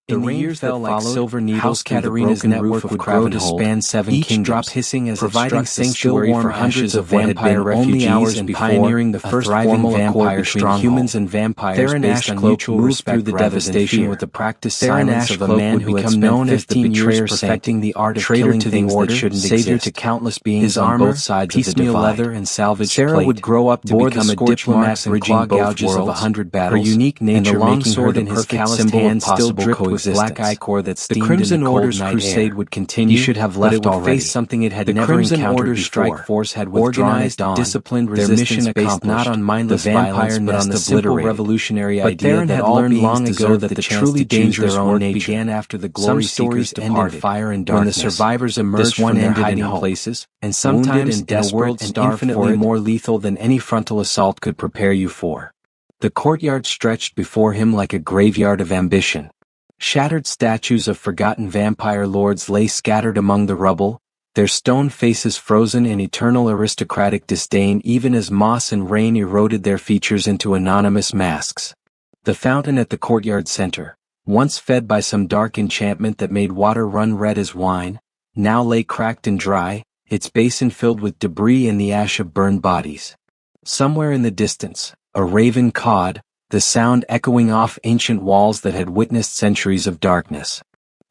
In the years fell like silver needles, Katarina's network would grow to span 7 kingdoms, drop hissing as providing sanctuary for hundreds of vampire refugees and pioneering the first formal vampire between humans and vampires based on mutual respect through the devastation with the practiced silence of a man who had spent 15 years perfecting the art of killing things that shouldn't exist. Savior to countless beings on both sides of the divide. Leather and salvaged Sarah would grow up to become a diplomat bridging both worlds of 100 battles. Her unique nature making her the perfect symbol of possible coexistence. Black ichor that steamed the Crimson Order's crusade would continue. He should have left already. Face something it had never encountered before. Strike Force had organized, disciplined resistance based not on mindless violence but on the simple revolutionary idea that all learned long ago that the truly dangerous work began after the glory seekers departed. Fire and darkness. When the survivors emerged from their hiding places, and sometimes in a world infinitely more lethal than any frontal assault could prepare you for. The courtyard stretched before him like a graveyard of ambition. Shattered statues of forgotten vampire lords lay scattered among the rubble, their stone faces frozen in eternal aristocratic disdain even as moss and rain eroded their features into anonymous masks. The fountain at the courtyard center, once fed by some dark enchantment that made water run red as wine, now lay cracked and dry, its basin filled with debris and the ash of burned bodies. Somewhere in the distance, a raven cawed, the sound echoing off ancient walls that had witnessed centuries of darkness.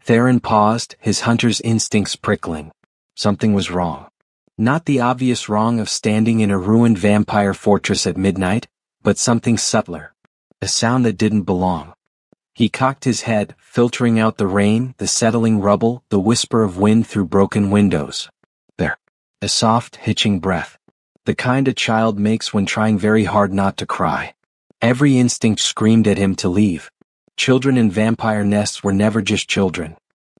Theron paused, his hunter's instincts prickling. Something was wrong. Not the obvious wrong of standing in a ruined vampire fortress at midnight, but something subtler. A sound that didn't belong. He cocked his head, filtering out the rain, the settling rubble, the whisper of wind through broken windows. There. A soft, hitching breath. The kind a child makes when trying very hard not to cry. Every instinct screamed at him to leave. Children in vampire nests were never just children.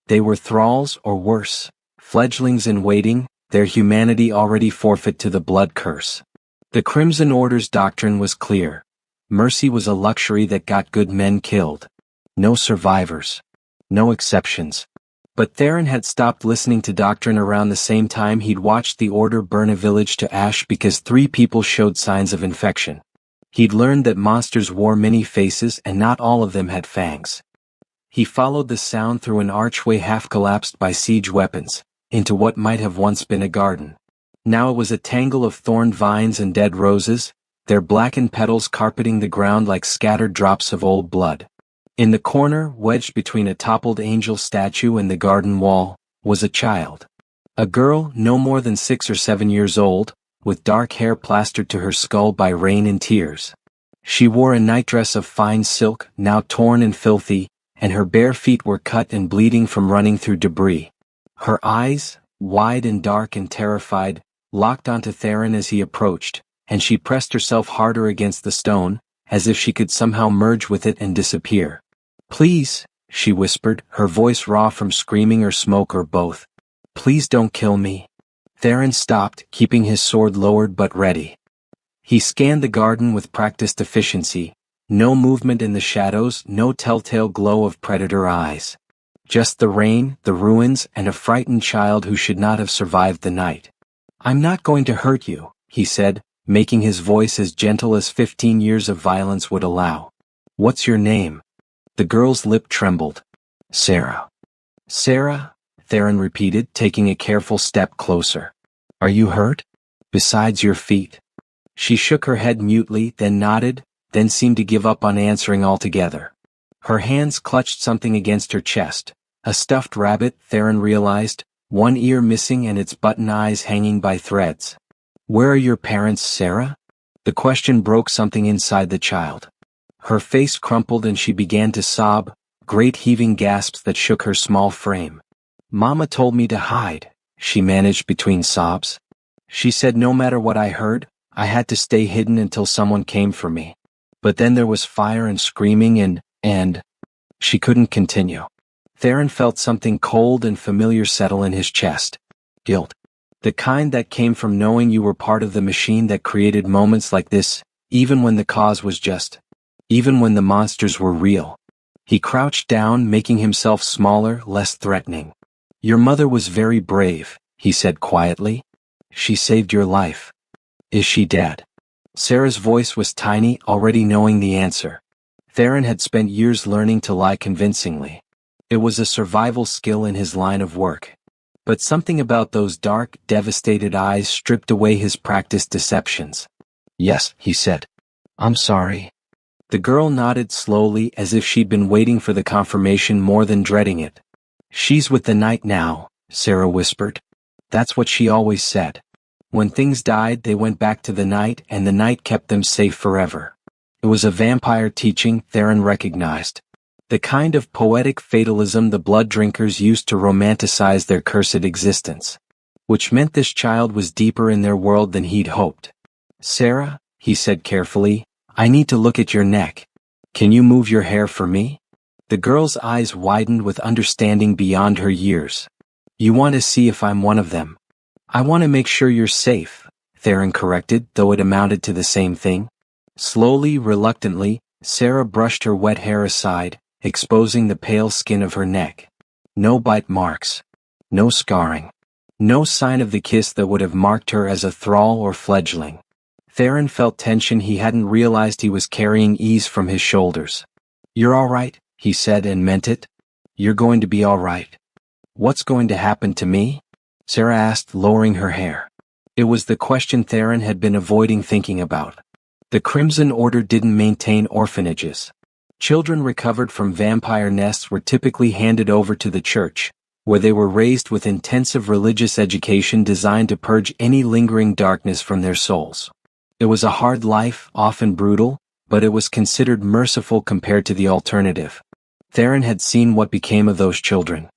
They were thralls or worse, fledglings in waiting, their humanity already forfeit to the blood curse. The Crimson Order's doctrine was clear. Mercy was a luxury that got good men killed. No survivors. No exceptions. But Theron had stopped listening to doctrine around the same time he'd watched the Order burn a village to ash because 3 people showed signs of infection. He'd learned that monsters wore many faces and not all of them had fangs. He followed the sound through an archway half collapsed by siege weapons, into what might have once been a garden. Now it was a tangle of thorned vines and dead roses, their blackened petals carpeting the ground like scattered drops of old blood. In the corner, wedged between a toppled angel statue and the garden wall, was a child. A girl no more than 6 or 7 years old, with dark hair plastered to her skull by rain and tears. She wore a nightdress of fine silk, now torn and filthy, and her bare feet were cut and bleeding from running through debris. Her eyes, wide and dark and terrified, locked onto Theron as he approached, and she pressed herself harder against the stone, as if she could somehow merge with it and disappear. "Please," she whispered, her voice raw from screaming or smoke or both. "Please don't kill me." Theron stopped, keeping his sword lowered but ready. He scanned the garden with practiced efficiency. No movement in the shadows, no telltale glow of predator eyes. Just the rain, the ruins, and a frightened child who should not have survived the night. "I'm not going to hurt you," he said, making his voice as gentle as 15 years of violence would allow. "What's your name?" The girl's lip trembled. "Sarah." "Sarah?" Theron repeated, taking a careful step closer. "Are you hurt? Besides your feet?" She shook her head mutely, then nodded, then seemed to give up on answering altogether. Her hands clutched something against her chest. A stuffed rabbit, Theron realized, one ear missing and its button eyes hanging by threads. "Where are your parents, Sarah?" The question broke something inside the child. Her face crumpled and she began to sob, great heaving gasps that shook her small frame. "Mama told me to hide," she managed between sobs. "She said no matter what I heard, I had to stay hidden until someone came for me. But then there was fire and screaming and... She couldn't continue. Theron felt something cold and familiar settle in his chest. Guilt. The kind that came from knowing you were part of the machine that created moments like this, even when the cause was just. Even when the monsters were real. He crouched down, making himself smaller, less threatening. "Your mother was very brave," he said quietly. "She saved your life. Is she dead?" Sarah's voice was tiny, already knowing the answer. Theron had spent years learning to lie convincingly. It was a survival skill in his line of work. But something about those dark, devastated eyes stripped away his practiced deceptions. "Yes," he said. "I'm sorry." The girl nodded slowly as if she'd been waiting for the confirmation more than dreading it. "She's with the night now," Sarah whispered. "That's what she always said. When things died, they went back to the night, and the night kept them safe forever." It was a vampire teaching, Theron recognized. The kind of poetic fatalism the blood drinkers used to romanticize their cursed existence. Which meant this child was deeper in their world than he'd hoped. "Sarah," he said carefully, "I need to look at your neck. Can you move your hair for me?" The girl's eyes widened with understanding beyond her years. "You want to see if I'm one of them?" "I want to make sure you're safe," Theron corrected, though it amounted to the same thing. Slowly, reluctantly, Sarah brushed her wet hair aside, exposing the pale skin of her neck. No bite marks. No scarring. No sign of the kiss that would have marked her as a thrall or fledgling. Theron felt tension he hadn't realized he was carrying ease from his shoulders. "You're all right," he said, and meant it. "You're going to be all right." "What's going to happen to me?" Sarah asked, lowering her hair. It was the question Theron had been avoiding thinking about. The Crimson Order didn't maintain orphanages. Children recovered from vampire nests were typically handed over to the church, where they were raised with intensive religious education designed to purge any lingering darkness from their souls. It was a hard life, often brutal, but it was considered merciful compared to the alternative. Theron had seen what became of those children.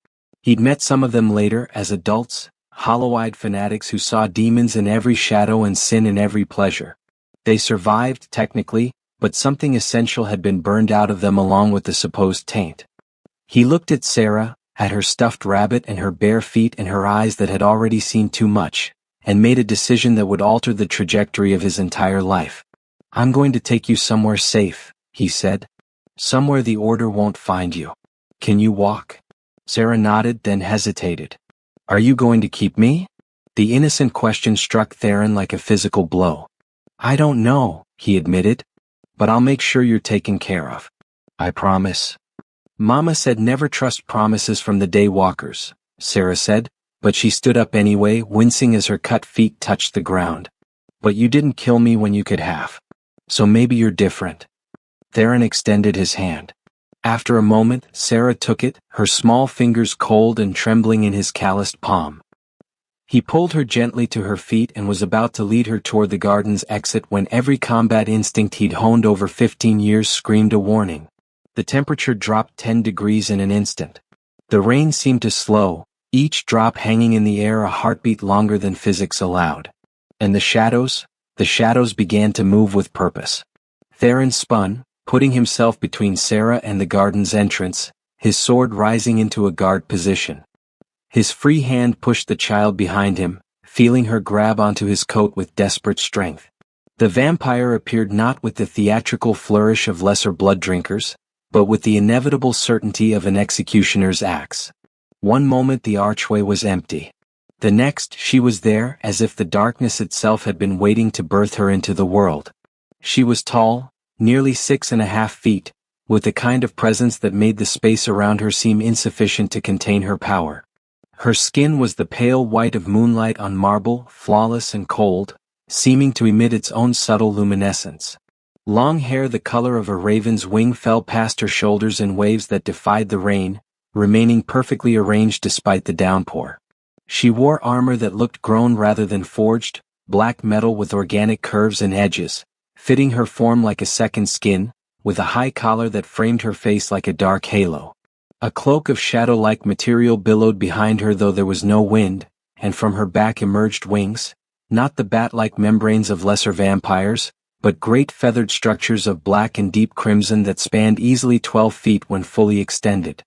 He'd met some of them later as adults, hollow-eyed fanatics who saw demons in every shadow and sin in every pleasure. They survived, technically, but something essential had been burned out of them along with the supposed taint. He looked at Sarah, at her stuffed rabbit and her bare feet and her eyes that had already seen too much, and made a decision that would alter the trajectory of his entire life. "I'm going to take you somewhere safe," he said. "Somewhere the Order won't find you. Can you walk?" Sarah nodded, then hesitated. "Are you going to keep me?" The innocent question struck Theron like a physical blow. "I don't know," he admitted. "But I'll make sure you're taken care of. I promise." "Mama said never trust promises from the Daywalkers," Sarah said, but she stood up anyway, wincing as her cut feet touched the ground. "But you didn't kill me when you could have. So maybe you're different." Theron extended his hand. After a moment, Sarah took it, her small fingers cold and trembling in his calloused palm. He pulled her gently to her feet and was about to lead her toward the garden's exit when every combat instinct he'd honed over 15 years screamed a warning. The temperature dropped 10 degrees in an instant. The rain seemed to slow, each drop hanging in the air a heartbeat longer than physics allowed. And the shadows began to move with purpose. Theron spun, putting himself between Sarah and the garden's entrance, his sword rising into a guard position. His free hand pushed the child behind him, feeling her grab onto his coat with desperate strength. The vampire appeared not with the theatrical flourish of lesser blood drinkers, but with the inevitable certainty of an executioner's axe. One moment the archway was empty. The next she was there as if the darkness itself had been waiting to birth her into the world. She was tall, nearly 6.5 feet, with the kind of presence that made the space around her seem insufficient to contain her power. Her skin was the pale white of moonlight on marble, flawless and cold, seeming to emit its own subtle luminescence. Long hair the color of a raven's wing fell past her shoulders in waves that defied the rain, remaining perfectly arranged despite the downpour. She wore armor that looked grown rather than forged, black metal with organic curves and edges, fitting her form like a second skin, with a high collar that framed her face like a dark halo. A cloak of shadow-like material billowed behind her though there was no wind, and from her back emerged wings, not the bat-like membranes of lesser vampires, but great feathered structures of black and deep crimson that spanned easily 12 feet when fully extended.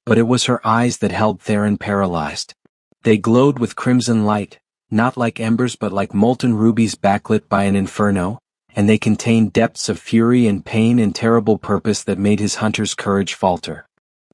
But it was her eyes that held Theron paralyzed. They glowed with crimson light, not like embers but like molten rubies backlit by an inferno, and they contained depths of fury and pain and terrible purpose that made his hunter's courage falter.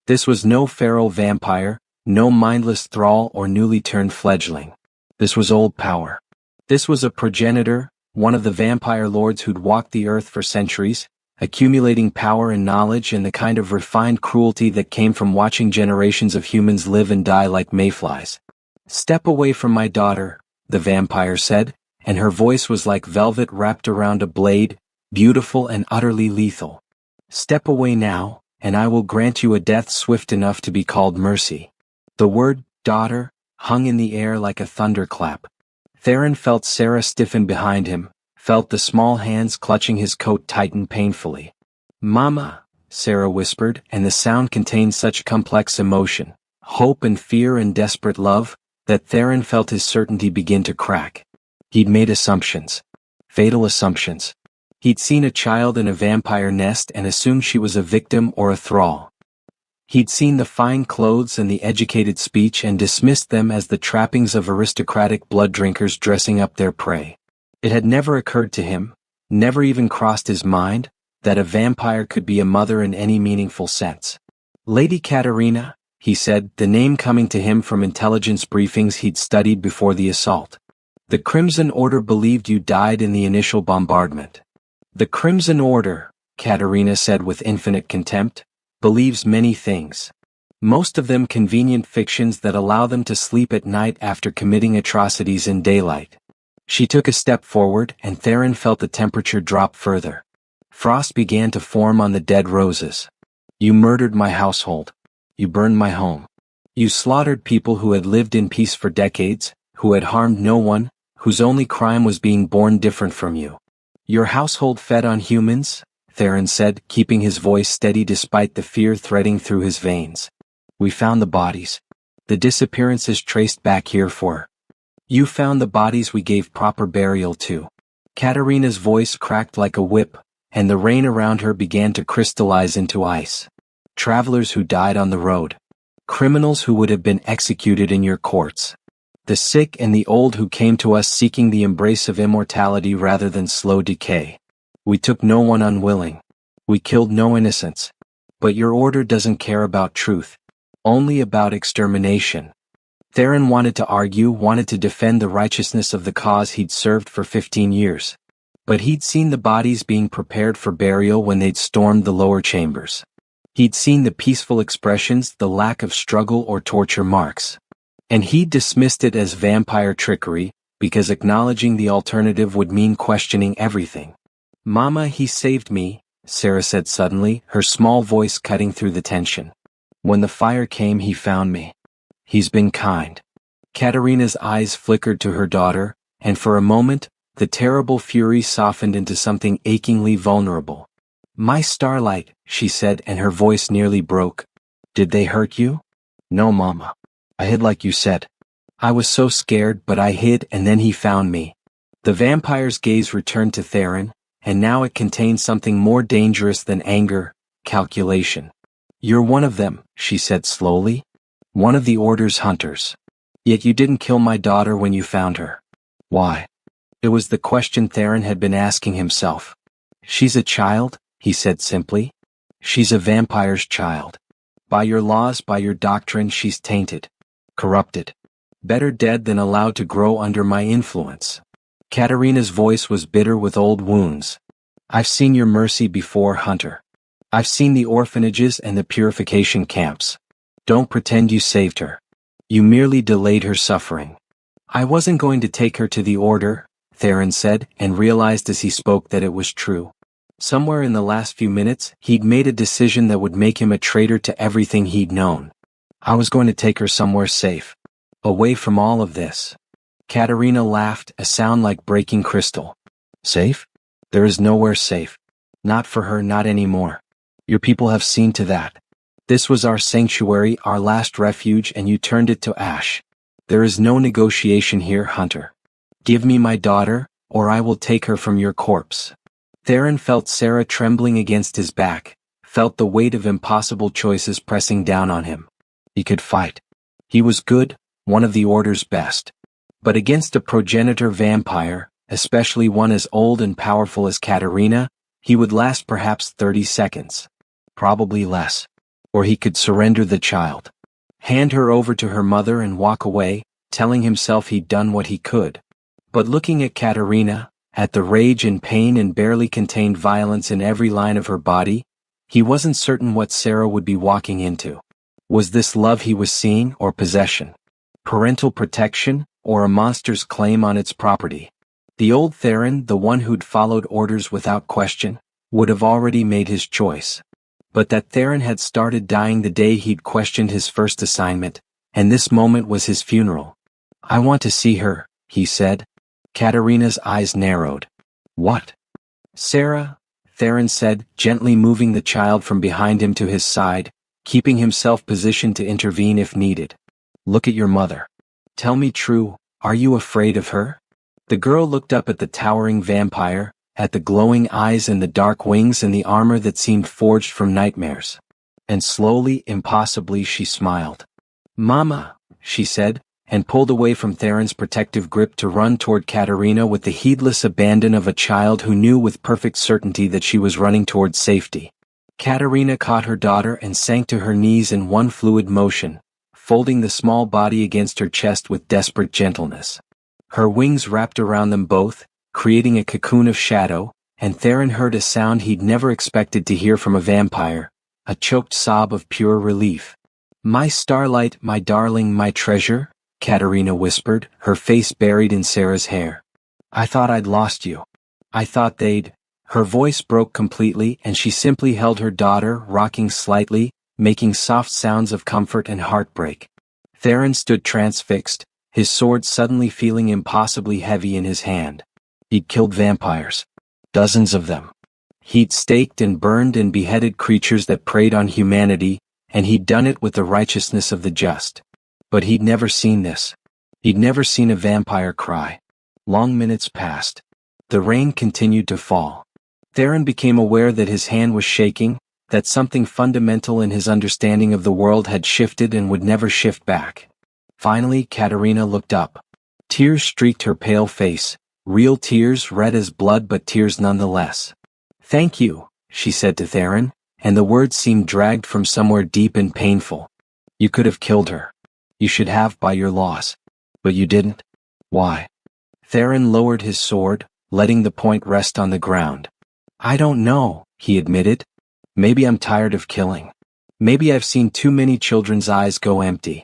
This was no feral vampire, no mindless thrall or newly turned fledgling. This was old power. This was a progenitor, one of the vampire lords who'd walked the earth for centuries, accumulating power and knowledge and the kind of refined cruelty that came from watching generations of humans live and die like mayflies. "Step away from my daughter," the vampire said, and her voice was like velvet wrapped around a blade, beautiful and utterly lethal. "Step away now, and I will grant you a death swift enough to be called mercy." The word, daughter, hung in the air like a thunderclap. Theron felt Sarah stiffen behind him, felt the small hands clutching his coat tighten painfully. "Mama," Sarah whispered, and the sound contained such complex emotion, hope and fear and desperate love, that Theron felt his certainty begin to crack. He'd made assumptions. Fatal assumptions. He'd seen a child in a vampire nest and assumed she was a victim or a thrall. He'd seen the fine clothes and the educated speech and dismissed them as the trappings of aristocratic blood drinkers dressing up their prey. It had never occurred to him, never even crossed his mind, that a vampire could be a mother in any meaningful sense. "Lady Katerina," he said, the name coming to him from intelligence briefings he'd studied before the assault. "The Crimson Order believed you died in the initial bombardment." "The Crimson Order," Katerina said with infinite contempt, "believes many things. Most of them convenient fictions that allow them to sleep at night after committing atrocities in daylight." She took a step forward and Theron felt the temperature drop further. Frost began to form on the dead roses. "You murdered my household. You burned my home. You slaughtered people who had lived in peace for decades, who had harmed no one, whose only crime was being born different from you. Your household fed on humans," Theron said, keeping his voice steady despite the fear threading through his veins. "We found the bodies. The disappearances traced back here for. You found the bodies we gave proper burial to." Katerina's voice cracked like a whip, and the rain around her began to crystallize into ice. "Travelers who died on the road. Criminals who would have been executed in your courts. The sick and the old who came to us seeking the embrace of immortality rather than slow decay. We took no one unwilling. We killed no innocents. But your order doesn't care about truth. Only about extermination." Theron wanted to argue, wanted to defend the righteousness of the cause he'd served for 15 years. But he'd seen the bodies being prepared for burial when they'd stormed the lower chambers. He'd seen the peaceful expressions, the lack of struggle or torture marks. And he'd dismissed it as vampire trickery, because acknowledging the alternative would mean questioning everything. "Mama, he saved me," Sarah said suddenly, her small voice cutting through the tension. "When the fire came, he found me. He's been kind." Katerina's eyes flickered to her daughter, and for a moment, the terrible fury softened into something achingly vulnerable. "My starlight," she said, and her voice nearly broke. "Did they hurt you?" "No, Mama. I hid like you said. I was so scared, but I hid and then he found me." The vampire's gaze returned to Theron, and now it contained something more dangerous than anger, calculation. "You're one of them," she said slowly. "One of the Order's hunters. Yet you didn't kill my daughter when you found her. Why?" It was the question Theron had been asking himself. "She's a child," he said simply. "She's a vampire's child. By your laws, by your doctrine, she's tainted. Corrupted. Better dead than allowed to grow under my influence." Katerina's voice was bitter with old wounds. "I've seen your mercy before, Hunter. I've seen the orphanages and the purification camps. Don't pretend you saved her. You merely delayed her suffering." "I wasn't going to take her to the Order," Theron said, and realized as he spoke that it was true. Somewhere in the last few minutes, he'd made a decision that would make him a traitor to everything he'd known. "I was going to take her somewhere safe. Away from all of this." Katerina laughed, a sound like breaking crystal. "Safe? There is nowhere safe. Not for her, not anymore. Your people have seen to that. This was our sanctuary, our last refuge, and you turned it to ash. There is no negotiation here, Hunter. Give me my daughter, or I will take her from your corpse." Theron felt Sarah trembling against his back, felt the weight of impossible choices pressing down on him. He could fight. He was good, one of the Order's best. But against a progenitor vampire, especially one as old and powerful as Katerina, he would last perhaps 30 seconds. Probably less. Or he could surrender the child. Hand her over to her mother and walk away, telling himself he'd done what he could. But looking at Katerina, at the rage and pain and barely contained violence in every line of her body. He wasn't certain what Sarah would be walking into. Was this love he was seeing, or possession? Parental protection, or a monster's claim on its property? The old Theron, the one who'd followed orders without question, would have already made his choice. But that Theron had started dying the day he'd questioned his first assignment, and this moment was his funeral. "I want to see her," he said. Katerina's eyes narrowed. "What?" "Sarah," Theron said, gently moving the child from behind him to his side, keeping himself positioned to intervene if needed. "Look at your mother. Tell me true, are you afraid of her?" The girl looked up at the towering vampire, at the glowing eyes and the dark wings and the armor that seemed forged from nightmares. And slowly, impossibly, she smiled. "Mama," she said, and pulled away from Theron's protective grip to run toward Katerina with the heedless abandon of a child who knew with perfect certainty that she was running toward safety. Katerina caught her daughter and sank to her knees in one fluid motion, folding the small body against her chest with desperate gentleness. Her wings wrapped around them both, creating a cocoon of shadow, and Theron heard a sound he'd never expected to hear from a vampire, a choked sob of pure relief. "My starlight, my darling, my treasure," Katerina whispered, her face buried in Sarah's hair. "I thought I'd lost you. I thought they'd—" Her voice broke completely and she simply held her daughter, rocking slightly, making soft sounds of comfort and heartbreak. Theron stood transfixed, his sword suddenly feeling impossibly heavy in his hand. He'd killed vampires. Dozens of them. He'd staked and burned and beheaded creatures that preyed on humanity, and he'd done it with the righteousness of the just. But he'd never seen this. He'd never seen a vampire cry. Long minutes passed. The rain continued to fall. Theron became aware that his hand was shaking, that something fundamental in his understanding of the world had shifted and would never shift back. Finally, Katerina looked up. Tears streaked her pale face, real tears, red as blood, but tears nonetheless. "Thank you," she said to Theron, and the words seemed dragged from somewhere deep and painful. "You could have killed her. You should have by your laws. But you didn't. Why?" Theron lowered his sword, letting the point rest on the ground. "I don't know," he admitted. "Maybe I'm tired of killing. Maybe I've seen too many children's eyes go empty.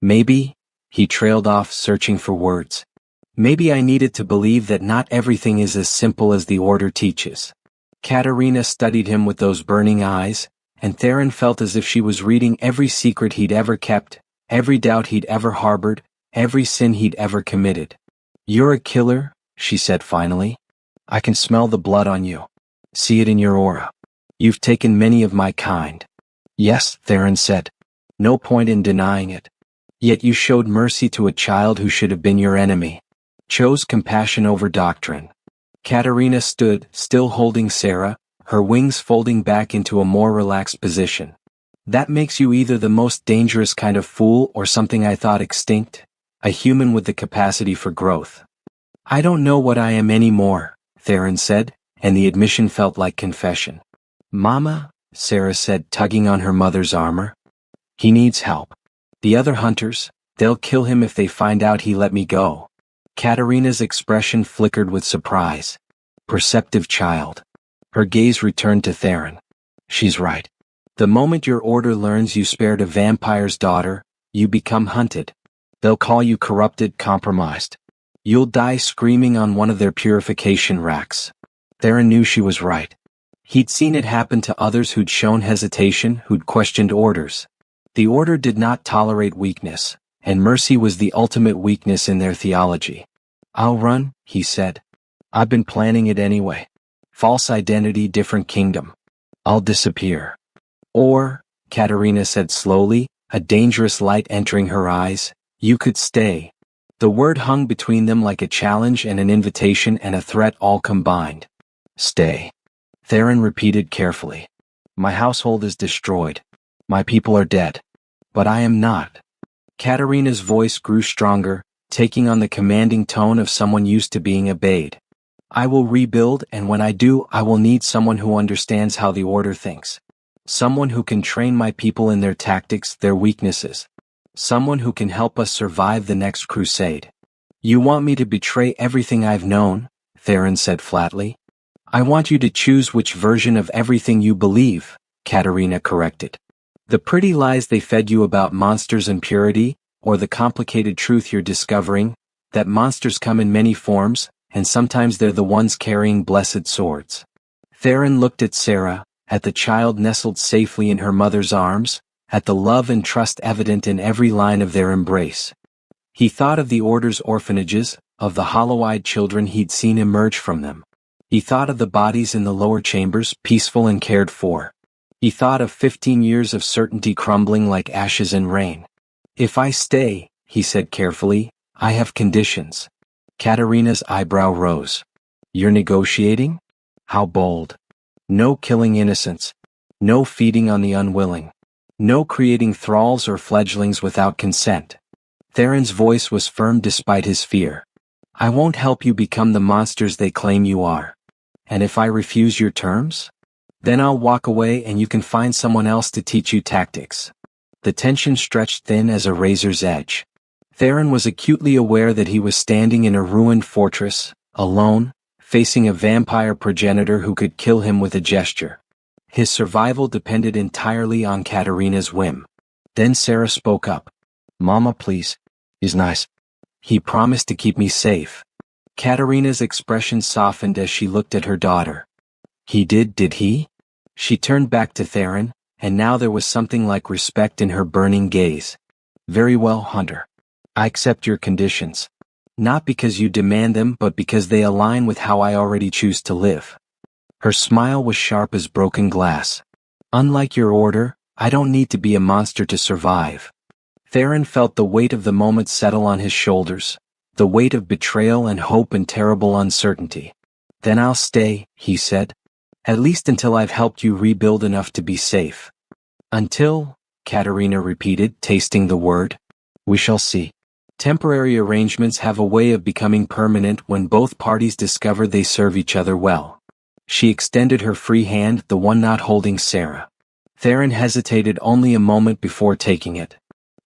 Maybe," he trailed off, searching for words. "Maybe I needed to believe that not everything is as simple as the order teaches." Katerina studied him with those burning eyes, and Theron felt as if she was reading every secret he'd ever kept, every doubt he'd ever harbored, every sin he'd ever committed. "You're a killer," she said finally. "I can smell the blood on you. See it in your aura. You've taken many of my kind." "Yes," Theron said. "No point in denying it. Yet you showed mercy to a child who should have been your enemy. Chose compassion over doctrine." Katerina stood, still holding Sarah, her wings folding back into a more relaxed position. "That makes you either the most dangerous kind of fool or something I thought extinct, a human with the capacity for growth." "I don't know what I am anymore," Theron said, and the admission felt like confession. "Mama," Sarah said, tugging on her mother's armor. "He needs help. The other hunters, they'll kill him if they find out he let me go." Katerina's expression flickered with surprise. Perceptive child. Her gaze returned to Theron. "She's right. The moment your order learns you spared a vampire's daughter, you become hunted. They'll call you corrupted, compromised. You'll die screaming on one of their purification racks." Theron knew she was right. He'd seen it happen to others who'd shown hesitation, who'd questioned orders. The order did not tolerate weakness, and mercy was the ultimate weakness in their theology. "I'll run," he said. "I've been planning it anyway. False identity, different kingdom. I'll disappear." "Or," Katerina said slowly, a dangerous light entering her eyes, "you could stay." The word hung between them like a challenge and an invitation and a threat all combined. "Stay," Theron repeated carefully. "My household is destroyed. My people are dead. But I am not." Katerina's voice grew stronger, taking on the commanding tone of someone used to being obeyed. "I will rebuild, and when I do, I will need someone who understands how the order thinks. Someone who can train my people in their tactics, their weaknesses. Someone who can help us survive the next crusade." "You want me to betray everything I've known?" Theron said flatly. I want you to choose which version of everything you believe, Katerina corrected. The pretty lies they fed you about monsters and purity, or the complicated truth you're discovering, that monsters come in many forms, and sometimes they're the ones carrying blessed swords. Theron looked at Sarah, at the child nestled safely in her mother's arms, at the love and trust evident in every line of their embrace. He thought of the Order's orphanages, of the hollow-eyed children he'd seen emerge from them. He thought of the bodies in the lower chambers, peaceful and cared for. He thought of 15 years of certainty crumbling like ashes in rain. If I stay, he said carefully, I have conditions. Katerina's eyebrow rose. You're negotiating? How bold. No killing innocents. No feeding on the unwilling. No creating thralls or fledglings without consent. Theron's voice was firm despite his fear. I won't help you become the monsters they claim you are. And if I refuse your terms? Then I'll walk away and you can find someone else to teach you tactics. The tension stretched thin as a razor's edge. Theron was acutely aware that he was standing in a ruined fortress, alone, facing a vampire progenitor who could kill him with a gesture. His survival depended entirely on Katerina's whim. Then Sarah spoke up. Mama, please. He's nice. He promised to keep me safe. Katerina's expression softened as she looked at her daughter. He did he? She turned back to Theron, and now there was something like respect in her burning gaze. Very well, Hunter. I accept your conditions. Not because you demand them, but because they align with how I already choose to live. Her smile was sharp as broken glass. Unlike your order, I don't need to be a monster to survive. Theron felt the weight of the moment settle on his shoulders, the weight of betrayal and hope and terrible uncertainty. Then I'll stay, he said. At least until I've helped you rebuild enough to be safe. Until, Katerina repeated, tasting the word. We shall see. Temporary arrangements have a way of becoming permanent when both parties discover they serve each other well. She extended her free hand, the one not holding Sarah. Theron hesitated only a moment before taking it.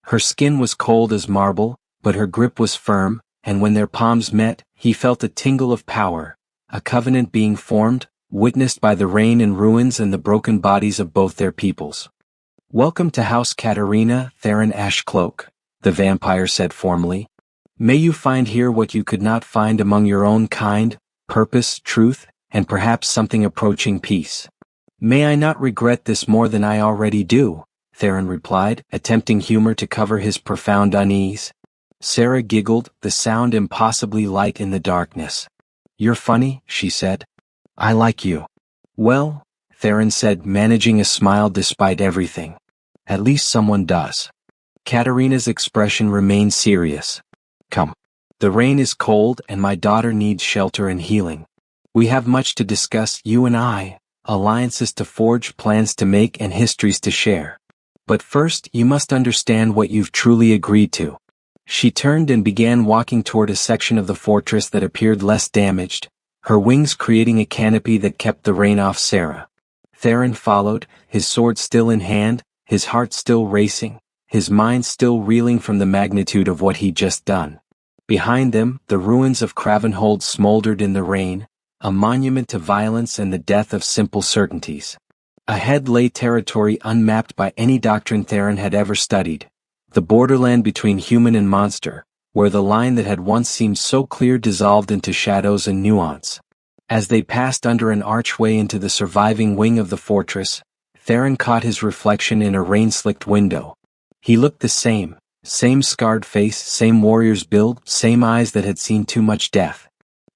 Her skin was cold as marble, but her grip was firm, and when their palms met, he felt a tingle of power, a covenant being formed, witnessed by the rain and ruins and the broken bodies of both their peoples. Welcome to House Katerina, Theron Ashcloak, the vampire said formally. May you find here what you could not find among your own kind, purpose, truth, and perhaps something approaching peace. May I not regret this more than I already do, Theron replied, attempting humor to cover his profound unease. Sarah giggled, the sound impossibly light in the darkness. You're funny, she said. I like you. Well, Theron said, managing a smile despite everything. At least someone does. Katerina's expression remained serious. Come. The rain is cold and my daughter needs shelter and healing. We have much to discuss, you and I, alliances to forge, plans to make, and histories to share. But first, you must understand what you've truly agreed to. She turned and began walking toward a section of the fortress that appeared less damaged, her wings creating a canopy that kept the rain off Sarah. Theron followed, his sword still in hand, his heart still racing, his mind still reeling from the magnitude of what he'd just done. Behind them, the ruins of Cravenhold smoldered in the rain, a monument to violence and the death of simple certainties. Ahead lay territory unmapped by any doctrine Theron had ever studied, the borderland between human and monster, where the line that had once seemed so clear dissolved into shadows and nuance. As they passed under an archway into the surviving wing of the fortress, Theron caught his reflection in a rain-slicked window. He looked the same scarred face, same warrior's build, same eyes that had seen too much death.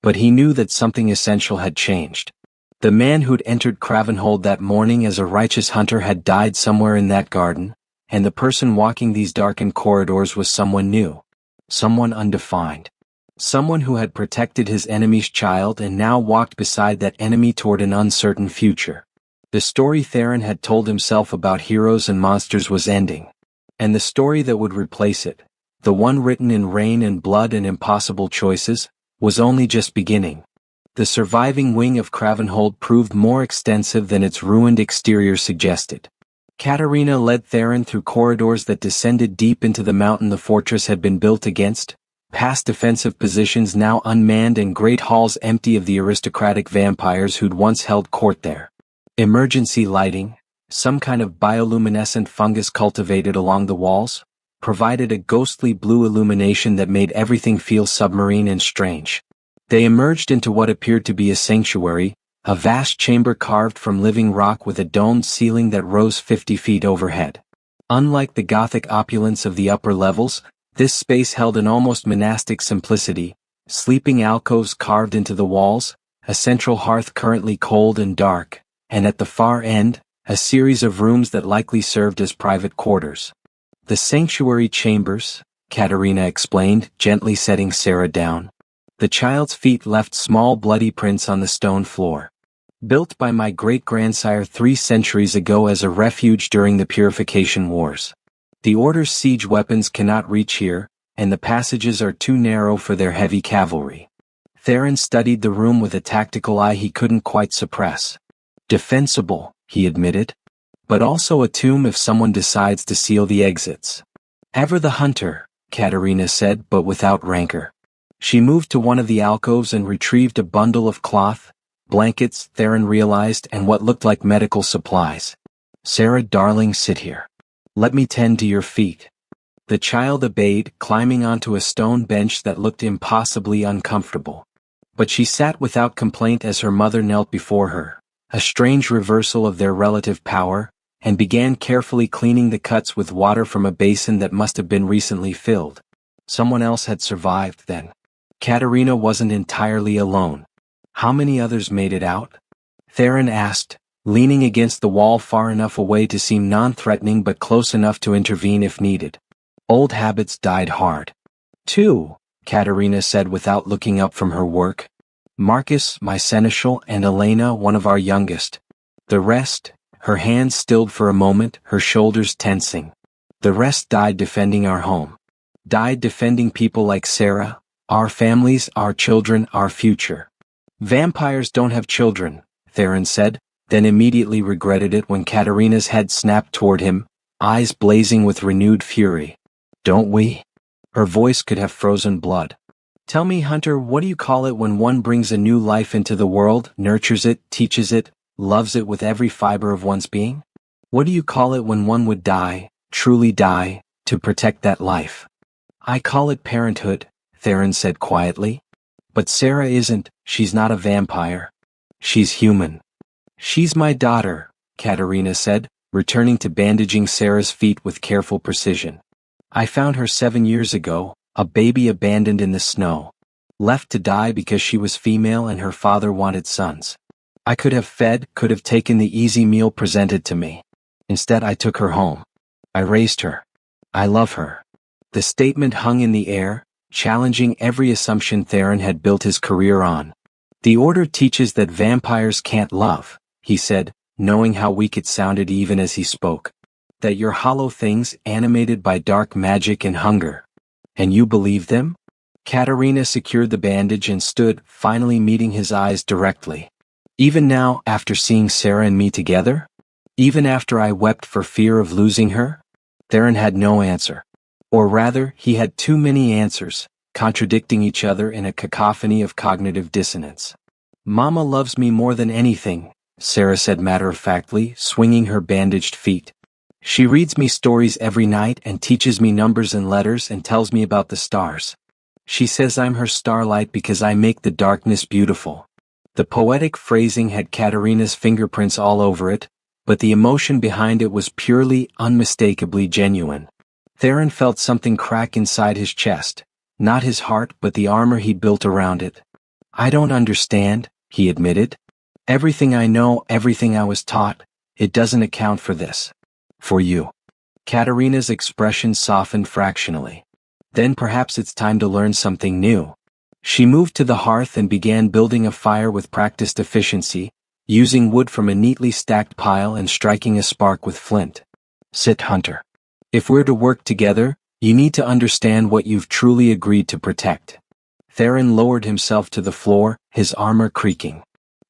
But he knew that something essential had changed. The man who'd entered Cravenhold that morning as a righteous hunter had died somewhere in that garden, and the person walking these darkened corridors was someone new. Someone undefined. Someone who had protected his enemy's child and now walked beside that enemy toward an uncertain future. The story Theron had told himself about heroes and monsters was ending. And the story that would replace it, the one written in rain and blood and impossible choices, was only just beginning. The surviving wing of Cravenhold proved more extensive than its ruined exterior suggested. Katerina led Theron through corridors that descended deep into the mountain the fortress had been built against, past defensive positions now unmanned and great halls empty of the aristocratic vampires who'd once held court there. Emergency lighting, some kind of bioluminescent fungus cultivated along the walls, provided a ghostly blue illumination that made everything feel submarine and strange. They emerged into what appeared to be a sanctuary, a vast chamber carved from living rock with a domed ceiling that rose 50 feet overhead. Unlike the Gothic opulence of the upper levels, this space held an almost monastic simplicity, sleeping alcoves carved into the walls, a central hearth currently cold and dark, and at the far end, a series of rooms that likely served as private quarters. The sanctuary chambers, Katerina explained, gently setting Sarah down. The child's feet left small bloody prints on the stone floor. Built by my great-grandsire 3 centuries ago as a refuge during the Purification Wars. The Order's siege weapons cannot reach here, and the passages are too narrow for their heavy cavalry. Theron studied the room with a tactical eye he couldn't quite suppress. Defensible, he admitted. But also a tomb if someone decides to seal the exits. Ever the hunter, Katerina said, but without rancor. She moved to one of the alcoves and retrieved a bundle of cloth, blankets, Theron realized, and what looked like medical supplies. Sarah, darling, sit here. Let me tend to your feet. The child obeyed, climbing onto a stone bench that looked impossibly uncomfortable. But she sat without complaint as her mother knelt before her, a strange reversal of their relative power, and began carefully cleaning the cuts with water from a basin that must have been recently filled. Someone else had survived then. Katerina wasn't entirely alone. How many others made it out? Theron asked, leaning against the wall far enough away to seem non-threatening but close enough to intervene if needed. Old habits died hard. 2, Katerina said without looking up from her work. Marcus, my seneschal, and Elena, one of our youngest. The rest, her hands stilled for a moment, her shoulders tensing. The rest died defending our home. Died defending people like Sarah, our families, our children, our future. Vampires don't have children, Theron said, then immediately regretted it when Katerina's head snapped toward him, eyes blazing with renewed fury. Don't we? Her voice could have frozen blood. Tell me, Hunter, what do you call it when one brings a new life into the world, nurtures it, teaches it, loves it with every fiber of one's being? What do you call it when one would die, truly die, to protect that life? I call it parenthood, Theron said quietly. But Sarah isn't, she's not a vampire. She's human. She's my daughter, Katerina said, returning to bandaging Sarah's feet with careful precision. I found her 7 years ago, a baby abandoned in the snow. Left to die because she was female and her father wanted sons. I could have fed, could have taken the easy meal presented to me. Instead, I took her home. I raised her. I love her. The statement hung in the air, challenging every assumption Theron had built his career on. The Order teaches that vampires can't love, he said, knowing how weak it sounded even as he spoke. That you're hollow things animated by dark magic and hunger. And you believe them? Katerina secured the bandage and stood, finally meeting his eyes directly. Even now, after seeing Sarah and me together? Even after I wept for fear of losing her? Theron had no answer. Or rather, he had too many answers, contradicting each other in a cacophony of cognitive dissonance. Mama loves me more than anything, Sarah said matter-of-factly, swinging her bandaged feet. She reads me stories every night and teaches me numbers and letters and tells me about the stars. She says I'm her starlight because I make the darkness beautiful. The poetic phrasing had Katerina's fingerprints all over it, but the emotion behind it was purely, unmistakably genuine. Theron felt something crack inside his chest, not his heart but the armor he'd built around it. I don't understand, he admitted. Everything I know, everything I was taught, it doesn't account for this. For you. Katerina's expression softened fractionally. Then perhaps it's time to learn something new. She moved to the hearth and began building a fire with practiced efficiency, using wood from a neatly stacked pile and striking a spark with flint. Sit, Hunter. If we're to work together, you need to understand what you've truly agreed to protect. Theron lowered himself to the floor, his armor creaking.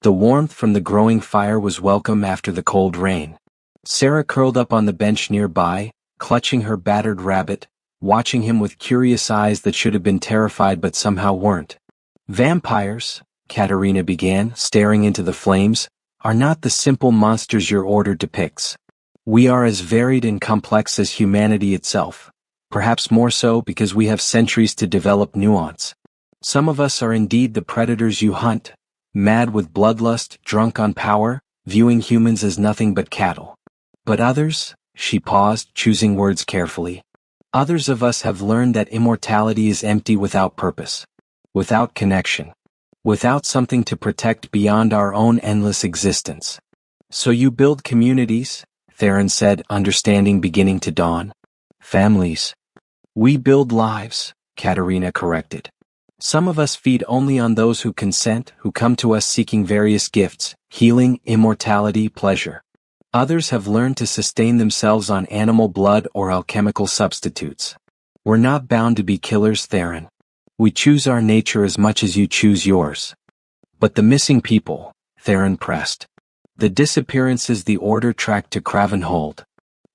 The warmth from the growing fire was welcome after the cold rain. Sarah curled up on the bench nearby, clutching her battered rabbit, watching him with curious eyes that should have been terrified but somehow weren't. Vampires, Katerina began, staring into the flames, are not the simple monsters your order depicts. We are as varied and complex as humanity itself, perhaps more so because we have centuries to develop nuance. Some of us are indeed the predators you hunt, mad with bloodlust, drunk on power, viewing humans as nothing but cattle. But others, she paused, choosing words carefully. Others of us have learned that immortality is empty without purpose, without connection, without something to protect beyond our own endless existence. So you build communities, Theron said, understanding beginning to dawn. Families. We build lives, Katerina corrected. Some of us feed only on those who consent, who come to us seeking various gifts, healing, immortality, pleasure. Others have learned to sustain themselves on animal blood or alchemical substitutes. We're not bound to be killers, Theron. We choose our nature as much as you choose yours. But the missing people, Theron pressed. The disappearances the Order tracked to Cravenhold.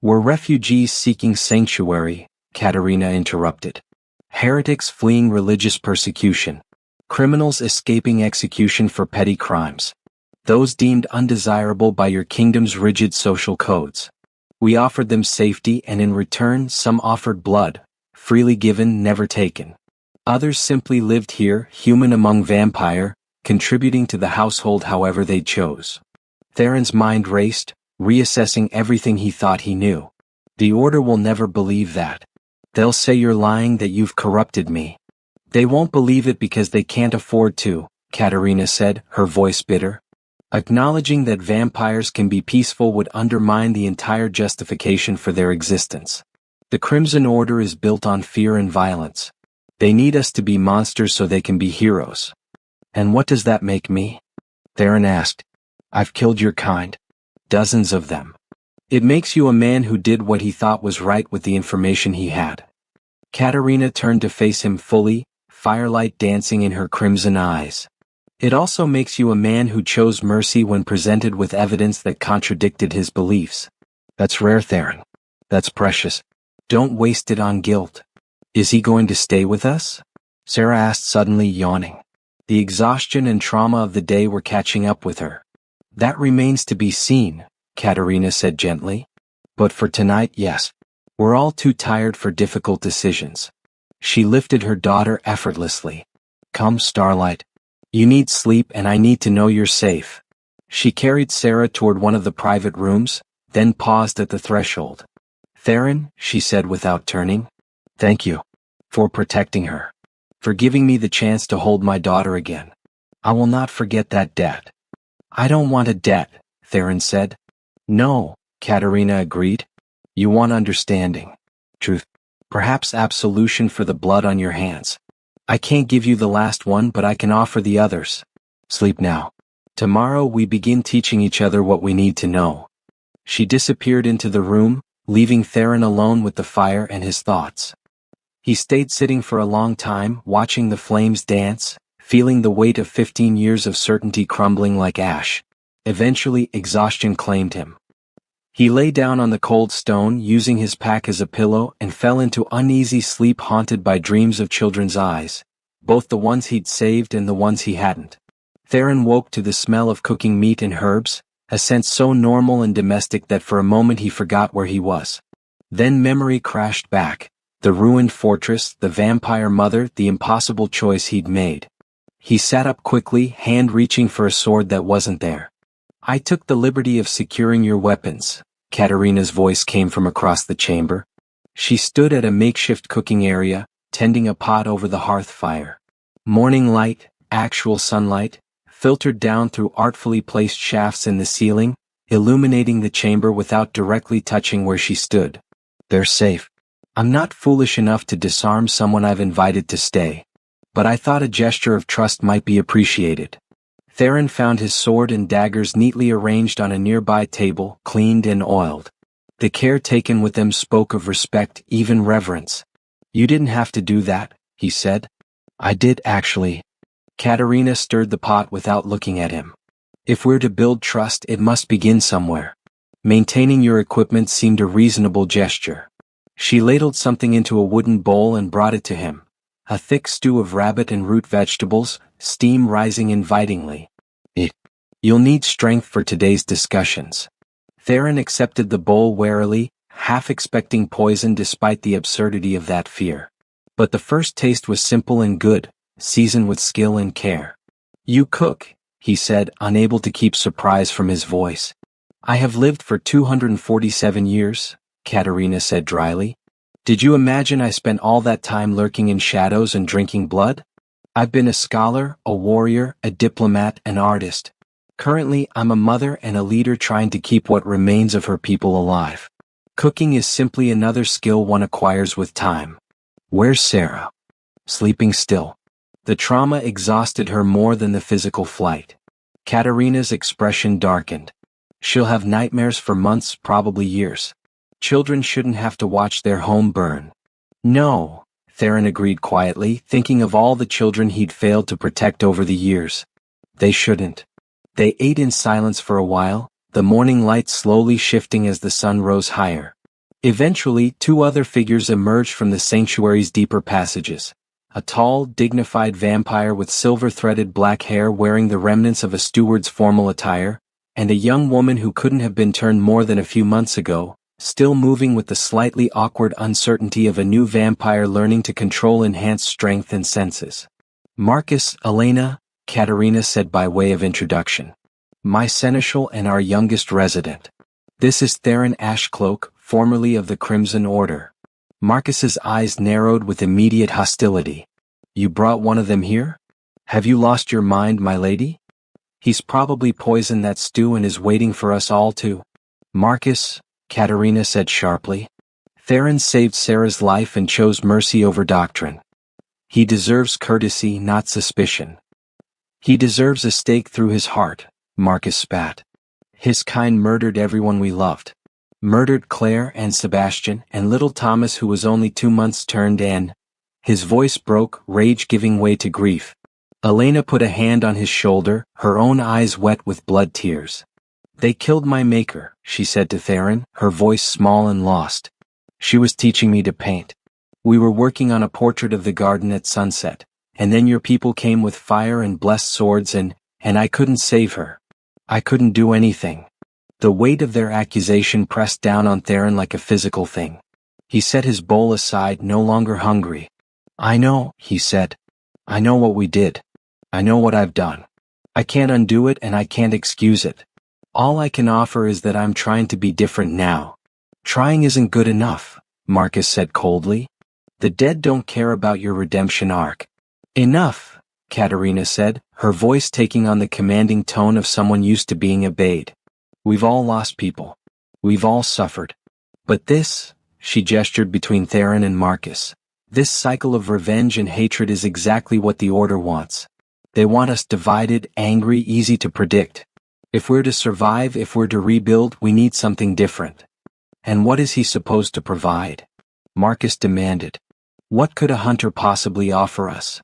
Were refugees seeking sanctuary, Katerina interrupted. Heretics fleeing religious persecution. Criminals escaping execution for petty crimes. Those deemed undesirable by your kingdom's rigid social codes. We offered them safety, and in return some offered blood, freely given, never taken. Others simply lived here, human among vampire, contributing to the household however they chose. Theron's mind raced, reassessing everything he thought he knew. The Order will never believe that. They'll say you're lying, that you've corrupted me. They won't believe it because they can't afford to, Katerina said, her voice bitter. Acknowledging that vampires can be peaceful would undermine the entire justification for their existence. The Crimson Order is built on fear and violence. They need us to be monsters so they can be heroes. And what does that make me? Theron asked. I've killed your kind. Dozens of them. It makes you a man who did what he thought was right with the information he had. Katerina turned to face him fully, firelight dancing in her crimson eyes. It also makes you a man who chose mercy when presented with evidence that contradicted his beliefs. That's rare, Theron. That's precious. Don't waste it on guilt. Is he going to stay with us? Sarah asked, suddenly yawning. The exhaustion and trauma of the day were catching up with her. That remains to be seen, Katerina said gently. But for tonight, yes. We're all too tired for difficult decisions. She lifted her daughter effortlessly. Come, Starlight. You need sleep, and I need to know you're safe. She carried Sarah toward one of the private rooms, then paused at the threshold. Theron, she said without turning. Thank you. For protecting her. For giving me the chance to hold my daughter again. I will not forget that debt. I don't want a debt, Theron said. No, Katerina agreed. You want understanding. Truth. Perhaps absolution for the blood on your hands. I can't give you the last one, but I can offer the others. Sleep now. Tomorrow we begin teaching each other what we need to know. She disappeared into the room, leaving Theron alone with the fire and his thoughts. He stayed sitting for a long time, watching the flames dance, feeling the weight of 15 years of certainty crumbling like ash. Eventually, exhaustion claimed him. He lay down on the cold stone, using his pack as a pillow, and fell into uneasy sleep, haunted by dreams of children's eyes, both the ones he'd saved and the ones he hadn't. Theron woke to the smell of cooking meat and herbs, a scent so normal and domestic that for a moment he forgot where he was. Then memory crashed back, the ruined fortress, the vampire mother, the impossible choice he'd made. He sat up quickly, hand reaching for a sword that wasn't there. I took the liberty of securing your weapons, Katerina's voice came from across the chamber. She stood at a makeshift cooking area, tending a pot over the hearth fire. Morning light, actual sunlight, filtered down through artfully placed shafts in the ceiling, illuminating the chamber without directly touching where she stood. They're safe. I'm not foolish enough to disarm someone I've invited to stay. But I thought a gesture of trust might be appreciated. Theron found his sword and daggers neatly arranged on a nearby table, cleaned and oiled. The care taken with them spoke of respect, even reverence. You didn't have to do that, he said. I did, actually. Katerina stirred the pot without looking at him. If we're to build trust, it must begin somewhere. Maintaining your equipment seemed a reasonable gesture. She ladled something into a wooden bowl and brought it to him. A thick stew of rabbit and root vegetables, steam rising invitingly. You'll need strength for today's discussions. Theron accepted the bowl warily, half expecting poison despite the absurdity of that fear. But the first taste was simple and good, seasoned with skill and care. You cook, he said, unable to keep surprise from his voice. I have lived for 247 years, Katerina said dryly. Did you imagine I spent all that time lurking in shadows and drinking blood? I've been a scholar, a warrior, a diplomat, an artist. Currently, I'm a mother and a leader trying to keep what remains of her people alive. Cooking is simply another skill one acquires with time. Where's Sarah? Sleeping still. The trauma exhausted her more than the physical flight. Katerina's expression darkened. She'll have nightmares for months, probably years. Children shouldn't have to watch their home burn. No, Theron agreed quietly, thinking of all the children he'd failed to protect over the years. They shouldn't. They ate in silence for a while, the morning light slowly shifting as the sun rose higher. Eventually, two other figures emerged from the sanctuary's deeper passages. A tall, dignified vampire with silver-threaded black hair wearing the remnants of a steward's formal attire, and a young woman who couldn't have been turned more than a few months ago, still moving with the slightly awkward uncertainty of a new vampire learning to control enhanced strength and senses. Marcus, Elena, Katerina said by way of introduction. My seneschal and our youngest resident. This is Theron Ashcloak, formerly of the Crimson Order. Marcus's eyes narrowed with immediate hostility. You brought one of them here? Have you lost your mind, my lady? He's probably poisoned that stew and is waiting for us all to. Marcus, Katerina said sharply. Theron saved Sarah's life and chose mercy over doctrine. He deserves courtesy, not suspicion. He deserves a stake through his heart, Marcus spat. His kind murdered everyone we loved. Murdered Claire and Sebastian and little Thomas who was only 2 months turned in. His voice broke, rage giving way to grief. Elena put a hand on his shoulder, her own eyes wet with blood tears. They killed my maker, she said to Theron, her voice small and lost. She was teaching me to paint. We were working on a portrait of the garden at sunset, and then your people came with fire and blessed swords and I couldn't save her. I couldn't do anything. The weight of their accusation pressed down on Theron like a physical thing. He set his bowl aside, no longer hungry. I know, he said. I know what we did. I know what I've done. I can't undo it and I can't excuse it. All I can offer is that I'm trying to be different now. Trying isn't good enough, Marcus said coldly. The dead don't care about your redemption arc. Enough, Katerina said, her voice taking on the commanding tone of someone used to being obeyed. We've all lost people. We've all suffered. But this, she gestured between Theron and Marcus, this cycle of revenge and hatred is exactly what the Order wants. They want us divided, angry, easy to predict. If we're to survive, if we're to rebuild, we need something different. And what is he supposed to provide? Marcus demanded. What could a hunter possibly offer us?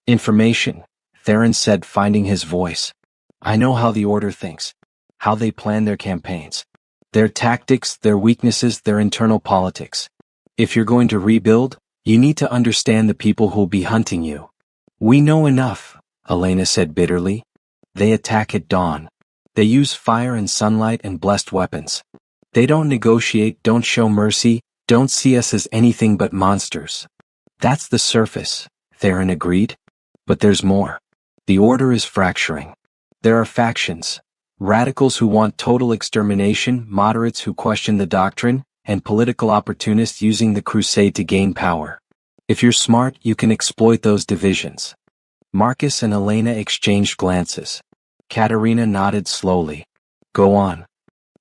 Information, Theron said, finding his voice. I know how the Order thinks. How they plan their campaigns. Their tactics, their weaknesses, their internal politics. If you're going to rebuild, you need to understand the people who'll be hunting you. We know enough, Elena said bitterly. They attack at dawn. They use fire and sunlight and blessed weapons. They don't negotiate, don't show mercy, don't see us as anything but monsters. That's the surface, Theron agreed. But there's more. The Order is fracturing. There are factions. Radicals who want total extermination, moderates who question the doctrine, and political opportunists using the crusade to gain power. If you're smart, you can exploit those divisions. Marcus and Elena exchanged glances. Katerina nodded slowly. Go on.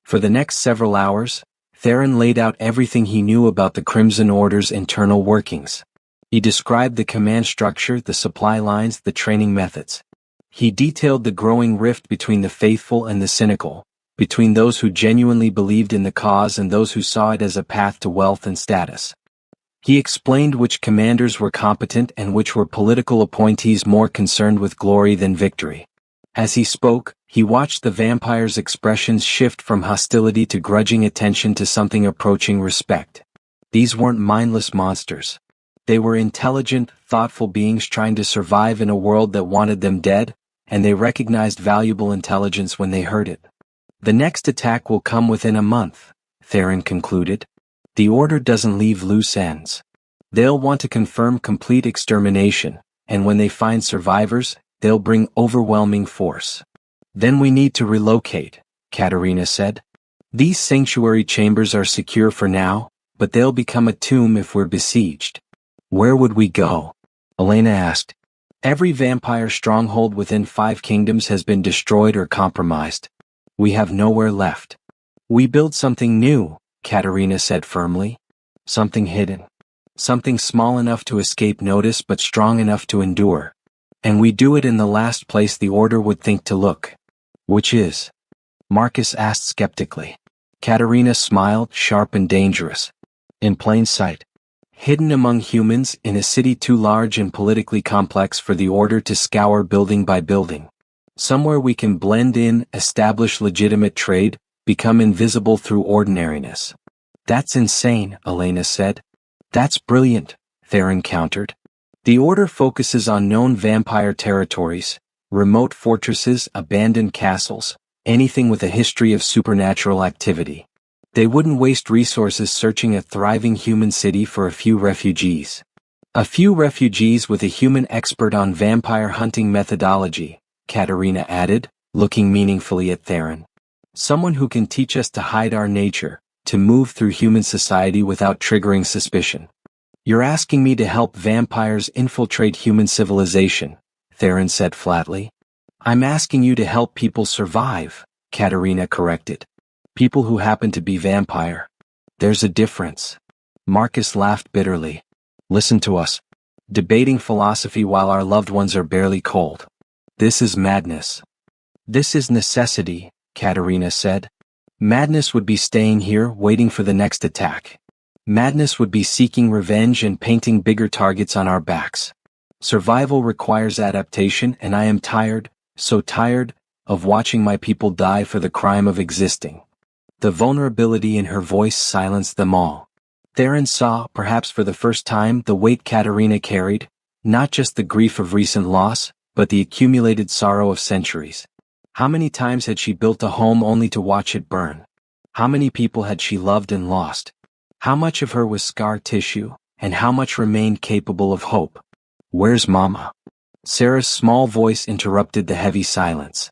For the next several hours, Theron laid out everything he knew about the Crimson Order's internal workings. He described the command structure, the supply lines, the training methods. He detailed the growing rift between the faithful and the cynical, between those who genuinely believed in the cause and those who saw it as a path to wealth and status. He explained which commanders were competent and which were political appointees more concerned with glory than victory. As he spoke, he watched the vampire's expressions shift from hostility to grudging attention to something approaching respect. These weren't mindless monsters. They were intelligent, thoughtful beings trying to survive in a world that wanted them dead, and they recognized valuable intelligence when they heard it. The next attack will come within a month, Theron concluded. The Order doesn't leave loose ends. They'll want to confirm complete extermination, and when they find survivors, they'll bring overwhelming force. Then we need to relocate, Katerina said. These sanctuary chambers are secure for now, but they'll become a tomb if we're besieged. Where would we go? Elena asked. Every vampire stronghold within 5 kingdoms has been destroyed or compromised. We have nowhere left. We build something new, Katerina said firmly. Something hidden. Something small enough to escape notice but strong enough to endure. And we do it in the last place the Order would think to look. Which is? Marcus asked skeptically. Katerina smiled, sharp and dangerous. In plain sight. Hidden among humans in a city too large and politically complex for the Order to scour building by building. Somewhere we can blend in, establish legitimate trade, become invisible through ordinariness. That's insane, Elena said. That's brilliant, Theron countered. The Order focuses on known vampire territories, remote fortresses, abandoned castles, anything with a history of supernatural activity. They wouldn't waste resources searching a thriving human city for a few refugees. A few refugees with a human expert on vampire hunting methodology, Katerina added, looking meaningfully at Theron. Someone who can teach us to hide our nature, to move through human society without triggering suspicion. You're asking me to help vampires infiltrate human civilization, Theron said flatly. I'm asking you to help people survive, Katerina corrected. People who happen to be vampire. There's a difference. Marcus laughed bitterly. Listen to us. Debating philosophy while our loved ones are barely cold. This is madness. This is necessity, Katerina said. Madness would be staying here waiting for the next attack. Madness would be seeking revenge and painting bigger targets on our backs. Survival requires adaptation, and I am tired, so tired, of watching my people die for the crime of existing. The vulnerability in her voice silenced them all. Theron saw, perhaps for the first time, the weight Katerina carried, not just the grief of recent loss, but the accumulated sorrow of centuries. How many times had she built a home only to watch it burn? How many people had she loved and lost? How much of her was scar tissue, and how much remained capable of hope? Where's Mama? Sarah's small voice interrupted the heavy silence.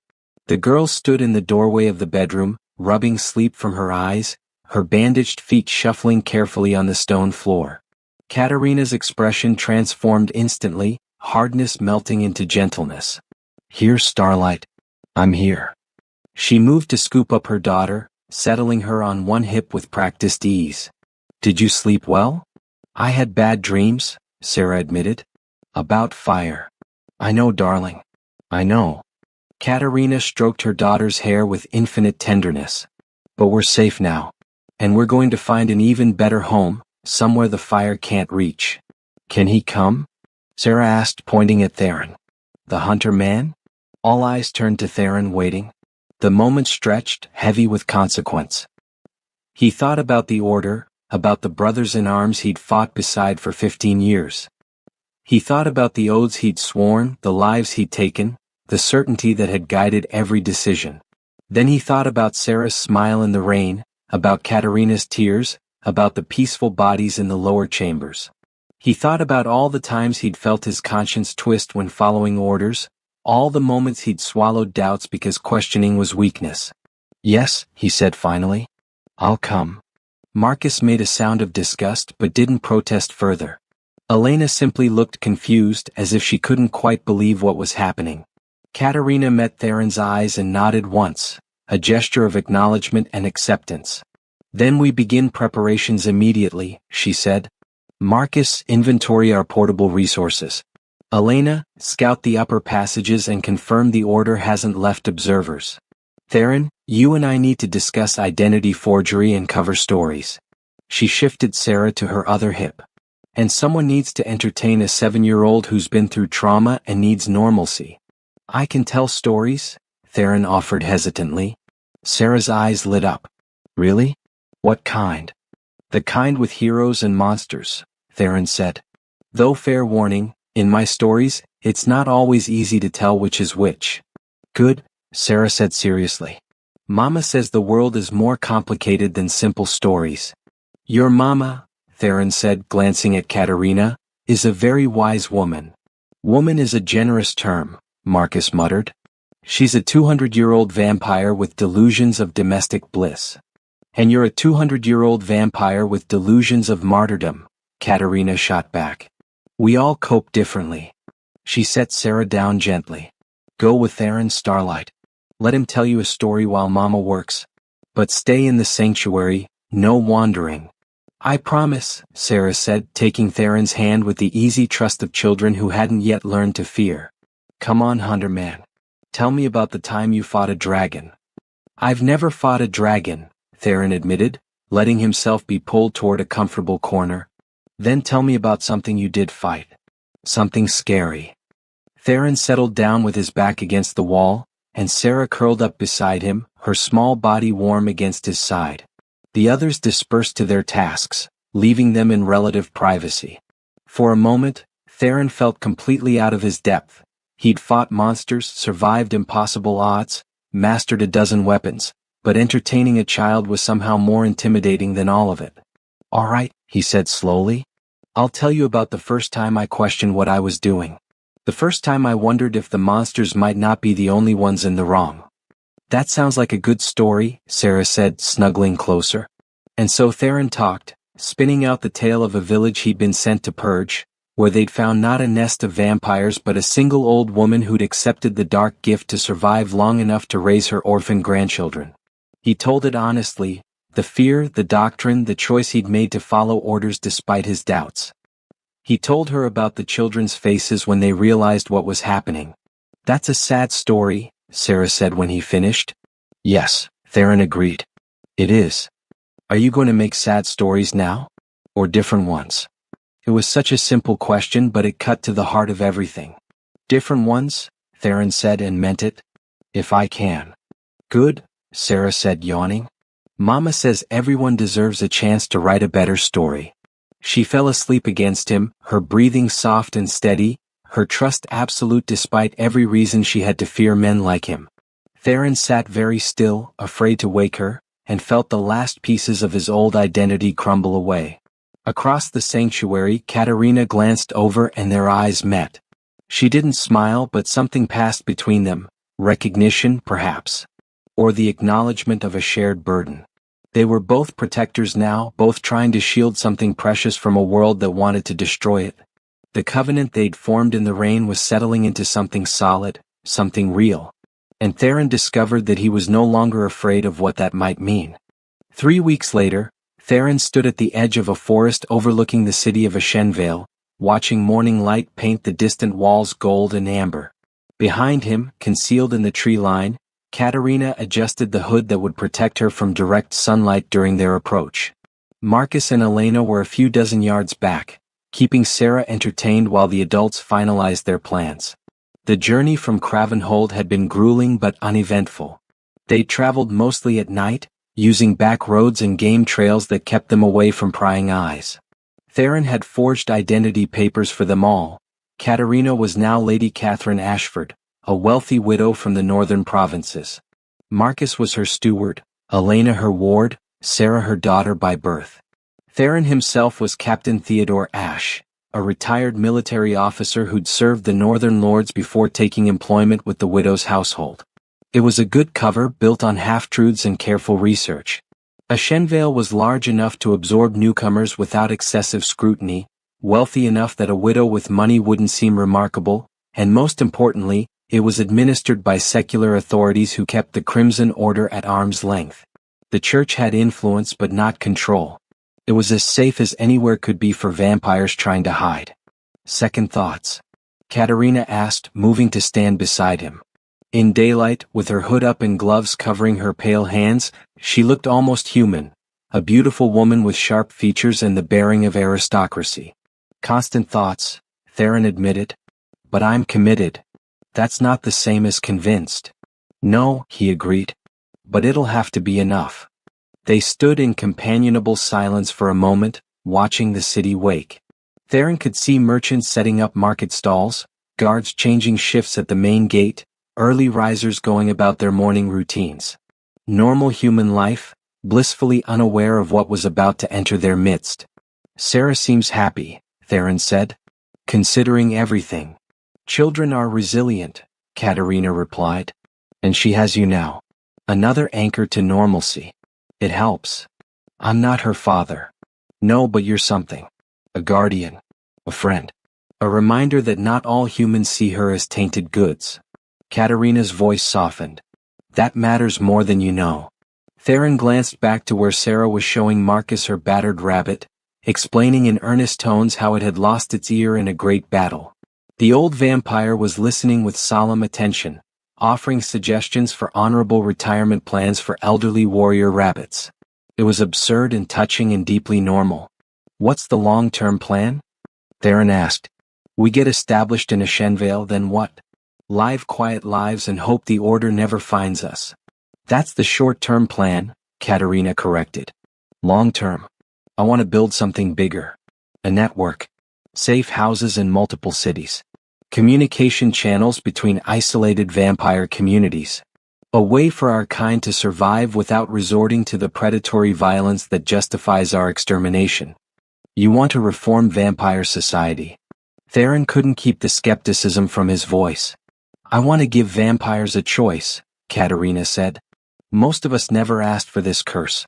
The girl stood in the doorway of the bedroom, rubbing sleep from her eyes, her bandaged feet shuffling carefully on the stone floor. Katerina's expression transformed instantly, hardness melting into gentleness. Here, Starlight. I'm here. She moved to scoop up her daughter, settling her on one hip with practiced ease. Did you sleep well? I had bad dreams, Sarah admitted. About fire. I know, darling. I know. Katerina stroked her daughter's hair with infinite tenderness. But we're safe now. And we're going to find an even better home, somewhere the fire can't reach. Can he come? Sarah asked, pointing at Theron. The hunter man? All eyes turned to Theron, waiting. The moment stretched, heavy with consequence. He thought about the Order, about the brothers in arms he'd fought beside for 15 years. He thought about the oaths he'd sworn, the lives he'd taken, the certainty that had guided every decision. Then he thought about Sarah's smile in the rain, about Katerina's tears, about the peaceful bodies in the lower chambers. He thought about all the times he'd felt his conscience twist when following orders, all the moments he'd swallowed doubts because questioning was weakness. Yes, he said finally. I'll come. Marcus made a sound of disgust but didn't protest further. Elena simply looked confused, as if she couldn't quite believe what was happening. Katerina met Theron's eyes and nodded once, a gesture of acknowledgement and acceptance. Then we begin preparations immediately, she said. Marcus, inventory our portable resources. Elena, scout the upper passages and confirm the Order hasn't left observers. Theron, you and I need to discuss identity forgery and cover stories. She shifted Sarah to her other hip. And someone needs to entertain a 7-year-old who's been through trauma and needs normalcy. I can tell stories, Theron offered hesitantly. Sarah's eyes lit up. Really? What kind? The kind with heroes and monsters, Theron said. Though fair warning, in my stories, it's not always easy to tell which is which. Good, Sarah said seriously. Mama says the world is more complicated than simple stories. Your mama, Theron said, glancing at Katerina, is a very wise woman. Woman is a generous term, Marcus muttered. She's a 200-year-old vampire with delusions of domestic bliss. And you're a 200-year-old vampire with delusions of martyrdom, Katerina shot back. We all cope differently. She set Sarah down gently. Go with Theron, Starlight. Let him tell you a story while Mama works. But stay in the sanctuary, no wandering. I promise, Sarah said, taking Theron's hand with the easy trust of children who hadn't yet learned to fear. Come on, Hunter Man. Tell me about the time you fought a dragon. I've never fought a dragon, Theron admitted, letting himself be pulled toward a comfortable corner. Then tell me about something you did fight. Something scary. Theron settled down with his back against the wall, and Sarah curled up beside him, her small body warm against his side. The others dispersed to their tasks, leaving them in relative privacy. For a moment, Theron felt completely out of his depth. He'd fought monsters, survived impossible odds, mastered a dozen weapons, but entertaining a child was somehow more intimidating than all of it. All right, he said slowly. I'll tell you about the first time I questioned what I was doing. The first time I wondered if the monsters might not be the only ones in the wrong. That sounds like a good story, Sarah said, snuggling closer. And so Theron talked, spinning out the tale of a village he'd been sent to purge, where they'd found not a nest of vampires but a single old woman who'd accepted the dark gift to survive long enough to raise her orphan grandchildren. He told it honestly, the fear, the doctrine, the choice he'd made to follow orders despite his doubts. He told her about the children's faces when they realized what was happening. That's a sad story, Sarah said when he finished. Yes, Theron agreed. It is. Are you going to make sad stories now? Or different ones? It was such a simple question, but it cut to the heart of everything. Different ones, Theron said, and meant it. If I can. Good, Sarah said, yawning. Mama says everyone deserves a chance to write a better story. She fell asleep against him, her breathing soft and steady, her trust absolute despite every reason she had to fear men like him. Theron sat very still, afraid to wake her, and felt the last pieces of his old identity crumble away. Across the sanctuary, Katerina glanced over and their eyes met. She didn't smile, but something passed between them, recognition, perhaps. Or the acknowledgement of a shared burden. They were both protectors now, both trying to shield something precious from a world that wanted to destroy it. The covenant they'd formed in the rain was settling into something solid, something real. And Theron discovered that he was no longer afraid of what that might mean. 3 weeks later, Theron stood at the edge of a forest overlooking the city of Ashenvale, watching morning light paint the distant walls gold and amber. Behind him, concealed in the tree line, Katerina adjusted the hood that would protect her from direct sunlight during their approach. Marcus and Elena were a few dozen yards back, keeping Sarah entertained while the adults finalized their plans. The journey from Cravenhold had been grueling but uneventful. They traveled mostly at night, using back roads and game trails that kept them away from prying eyes. Theron had forged identity papers for them all. Katerina was now Lady Catherine Ashford, a wealthy widow from the northern provinces. Marcus was her steward, Elena her ward, Sarah her daughter by birth. Theron himself was Captain Theodore Ashe, a retired military officer who'd served the northern lords before taking employment with the widow's household. It was a good cover built on half-truths and careful research. Ashenvale was large enough to absorb newcomers without excessive scrutiny, wealthy enough that a widow with money wouldn't seem remarkable, and most importantly, it was administered by secular authorities who kept the Crimson Order at arm's length. The church had influence but not control. It was as safe as anywhere could be for vampires trying to hide. Second thoughts? Katerina asked, moving to stand beside him. In daylight, with her hood up and gloves covering her pale hands, she looked almost human, a beautiful woman with sharp features and the bearing of aristocracy. Constant thoughts, Theron admitted. But I'm committed. That's not the same as convinced. No, he agreed. But it'll have to be enough. They stood in companionable silence for a moment, watching the city wake. Theron could see merchants setting up market stalls, guards changing shifts at the main gate, early risers going about their morning routines. Normal human life, blissfully unaware of what was about to enter their midst. Sarah seems happy, Theron said. Considering everything. Children are resilient, Katerina replied. And she has you now. Another anchor to normalcy. It helps. I'm not her father. No, but you're something. A guardian. A friend. A reminder that not all humans see her as tainted goods. Katerina's voice softened. That matters more than you know. Theron glanced back to where Sarah was showing Marcus her battered rabbit, explaining in earnest tones how it had lost its ear in a great battle. The old vampire was listening with solemn attention, offering suggestions for honorable retirement plans for elderly warrior rabbits. It was absurd and touching and deeply normal. What's the long-term plan? Theron asked. We get established in Ashenvale, then what? Live quiet lives and hope the order never finds us. That's the short-term plan, Katerina corrected. Long-term. I want to build something bigger. A network. Safe houses in multiple cities. Communication channels between isolated vampire communities. A way for our kind to survive without resorting to the predatory violence that justifies our extermination. You want to reform vampire society. Theron couldn't keep the skepticism from his voice. I want to give vampires a choice, Katerina said. Most of us never asked for this curse.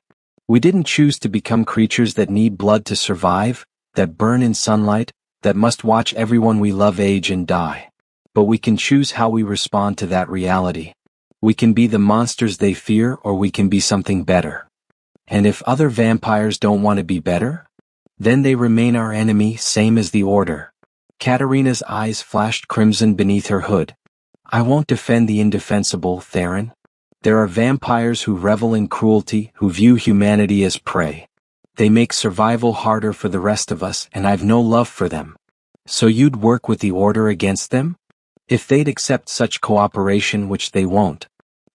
We didn't choose to become creatures that need blood to survive, that burn in sunlight, that must watch everyone we love age and die. But we can choose how we respond to that reality. We can be the monsters they fear, or we can be something better. And if other vampires don't want to be better? Then they remain our enemy, same as the Order. Katerina's eyes flashed crimson beneath her hood. I won't defend the indefensible, Theron. There are vampires who revel in cruelty, who view humanity as prey. They make survival harder for the rest of us, and I've no love for them. So you'd work with the Order against them? If they'd accept such cooperation, which they won't.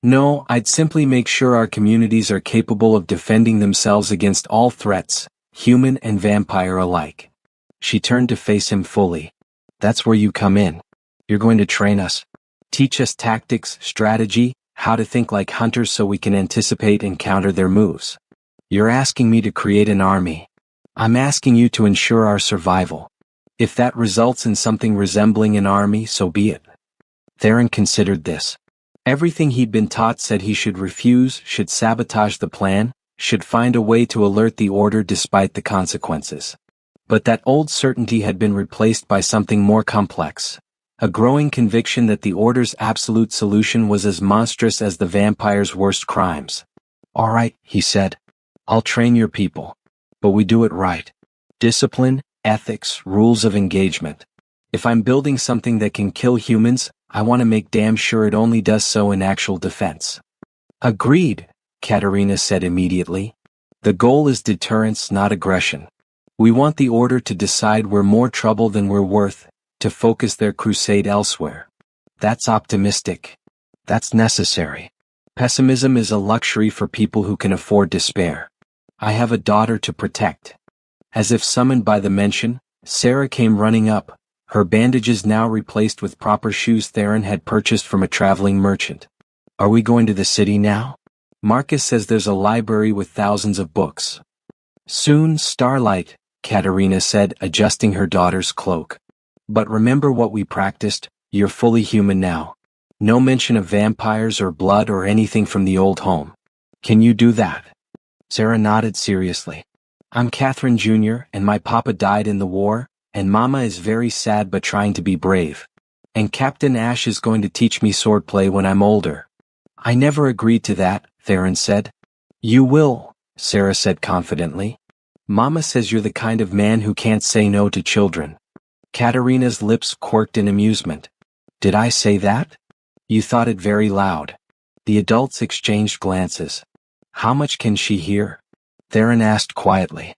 No, I'd simply make sure our communities are capable of defending themselves against all threats, human and vampire alike. She turned to face him fully. That's where you come in. You're going to train us. Teach us tactics, strategy, how to think like hunters so we can anticipate and counter their moves. You're asking me to create an army. I'm asking you to ensure our survival. If that results in something resembling an army, so be it. Theron considered this. Everything he'd been taught said he should refuse, should sabotage the plan, should find a way to alert the Order despite the consequences. But that old certainty had been replaced by something more complex. A growing conviction that the Order's absolute solution was as monstrous as the vampire's worst crimes. All right, he said. I'll train your people. But we do it right. Discipline, ethics, rules of engagement. If I'm building something that can kill humans, I want to make damn sure it only does so in actual defense. Agreed, Katerina said immediately. The goal is deterrence, not aggression. We want the Order to decide we're more trouble than we're worth, to focus their crusade elsewhere. That's optimistic. That's necessary. Pessimism is a luxury for people who can afford despair. I have a daughter to protect. As if summoned by the mention, Sarah came running up, her bandages now replaced with proper shoes Theron had purchased from a traveling merchant. Are we going to the city now? Marcus says there's a library with thousands of books. Soon, Starlight, Katerina said, adjusting her daughter's cloak. But remember what we practiced, you're fully human now. No mention of vampires or blood or anything from the old home. Can you do that? Sarah nodded seriously. I'm Catherine Jr., and my papa died in the war, and Mama is very sad but trying to be brave. And Captain Ash is going to teach me swordplay when I'm older. I never agreed to that, Theron said. You will, Sarah said confidently. Mama says you're the kind of man who can't say no to children. Katerina's lips quirked in amusement. Did I say that? You thought it very loud. The adults exchanged glances. How much can she hear? Theron asked quietly.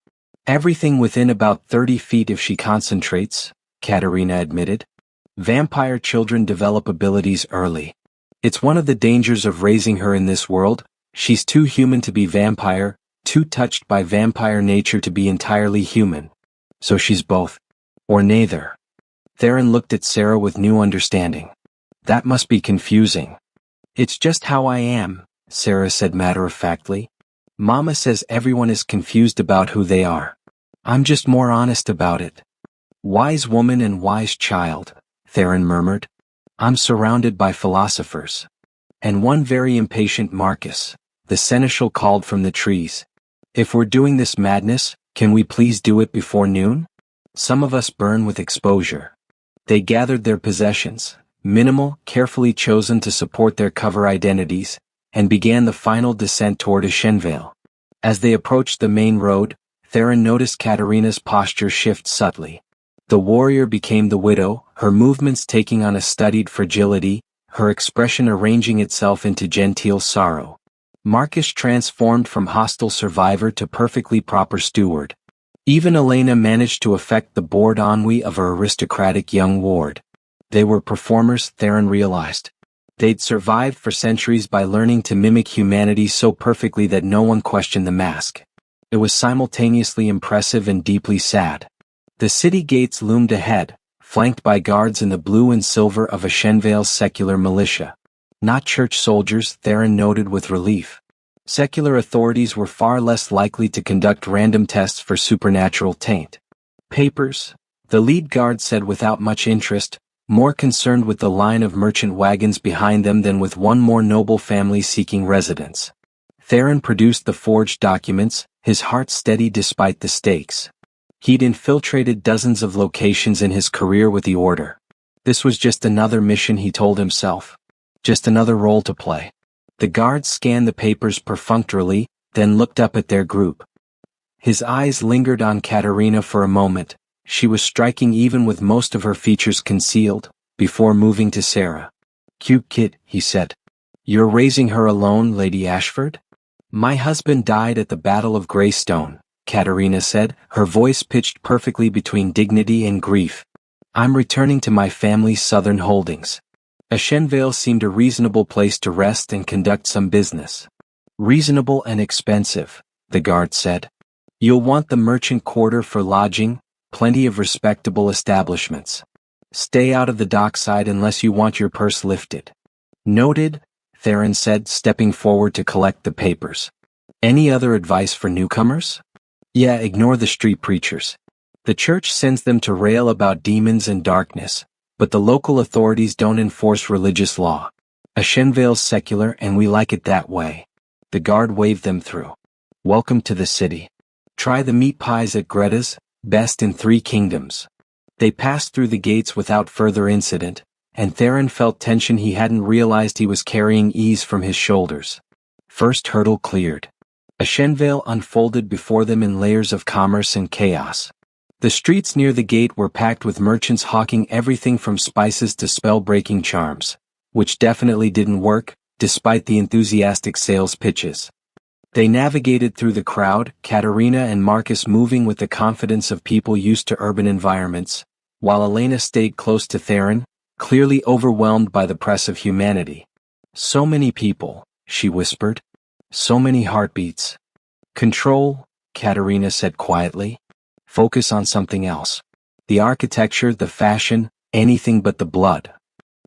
Everything within about 30 feet if she concentrates, Katerina admitted. Vampire children develop abilities early. It's one of the dangers of raising her in this world. She's too human to be vampire, too touched by vampire nature to be entirely human. So she's both. Or neither. Theron looked at Sarah with new understanding. That must be confusing. It's just how I am, Sarah said matter-of-factly. Mama says everyone is confused about who they are. I'm just more honest about it. Wise woman and wise child, Theron murmured. I'm surrounded by philosophers. And one very impatient Marcus, the seneschal called from the trees. If we're doing this madness, can we please do it before noon? Some of us burn with exposure. They gathered their possessions, minimal, carefully chosen to support their cover identities, and began the final descent toward Ashenvale. As they approached the main road, Theron noticed Katerina's posture shift subtly. The warrior became the widow, her movements taking on a studied fragility, her expression arranging itself into genteel sorrow. Marcus transformed from hostile survivor to perfectly proper steward. Even Elena managed to affect the bored ennui of her aristocratic young ward. They were performers, Theron realized. They'd survived for centuries by learning to mimic humanity so perfectly that no one questioned the mask. It was simultaneously impressive and deeply sad. The city gates loomed ahead, flanked by guards in the blue and silver of Ashenvale's secular militia. Not church soldiers, Theron noted with relief. Secular authorities were far less likely to conduct random tests for supernatural taint. Papers, the lead guard said without much interest, more concerned with the line of merchant wagons behind them than with one more noble family seeking residence. Theron produced the forged documents, his heart steady despite the stakes. He'd infiltrated dozens of locations in his career with the Order. This was just another mission, he told himself. Just another role to play. The guards scanned the papers perfunctorily, then looked up at their group. His eyes lingered on Katerina for a moment. She was striking even with most of her features concealed, before moving to Sarah. Cute kid, he said. You're raising her alone, Lady Ashford? My husband died at the Battle of Greystone, Katerina said, her voice pitched perfectly between dignity and grief. I'm returning to my family's southern holdings. Ashenvale seemed a reasonable place to rest and conduct some business. Reasonable and expensive, the guard said. You'll want the merchant quarter for lodging, plenty of respectable establishments. Stay out of the dockside unless you want your purse lifted. Noted, Theron said, stepping forward to collect the papers. Any other advice for newcomers? Yeah, ignore the street preachers. The church sends them to rail about demons and darkness, but the local authorities don't enforce religious law. Ashenvale's secular and we like it that way. The guard waved them through. Welcome to the city. Try the meat pies at Greta's, best in 3 kingdoms. They passed through the gates without further incident, and Theron felt tension he hadn't realized he was carrying ease from his shoulders. First hurdle cleared. Ashenvale unfolded before them in layers of commerce and chaos. The streets near the gate were packed with merchants hawking everything from spices to spell-breaking charms, which definitely didn't work, despite the enthusiastic sales pitches. They navigated through the crowd, Katerina and Marcus moving with the confidence of people used to urban environments, while Elena stayed close to Theron, clearly overwhelmed by the press of humanity. So many people, she whispered. So many heartbeats. Control, Katerina said quietly. Focus on something else. The architecture, the fashion, anything but the blood.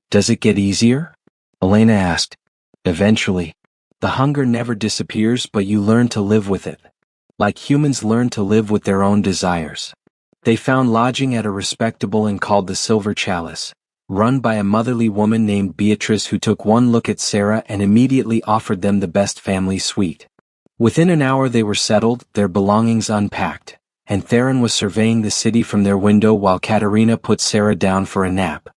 Does it get easier? Elena asked. Eventually. The hunger never disappears, but you learn to live with it. Like humans learn to live with their own desires. They found lodging at a respectable inn called the Silver Chalice, run by a motherly woman named Beatrice who took one look at Sarah and immediately offered them the best family suite. Within an hour they were settled, their belongings unpacked, and Theron was surveying the city from their window while Katerina put Sarah down for a nap.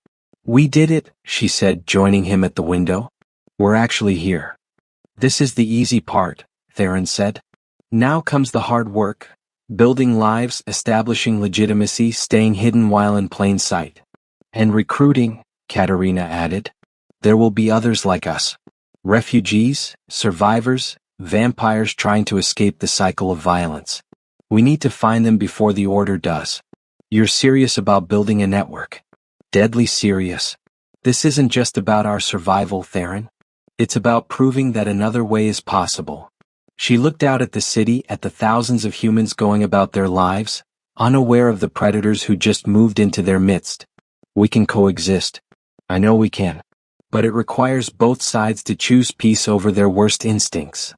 We did it, she said, joining him at the window. We're actually here. This is the easy part, Theron said. Now comes the hard work, building lives, establishing legitimacy, staying hidden while in plain sight. And recruiting, Katerina added. There will be others like us. Refugees, survivors, vampires trying to escape the cycle of violence. We need to find them before the Order does. You're serious about building a network. Deadly serious. This isn't just about our survival, Theron. It's about proving that another way is possible. She looked out at the city, at the thousands of humans going about their lives, unaware of the predators who just moved into their midst. We can coexist. I know we can. But it requires both sides to choose peace over their worst instincts.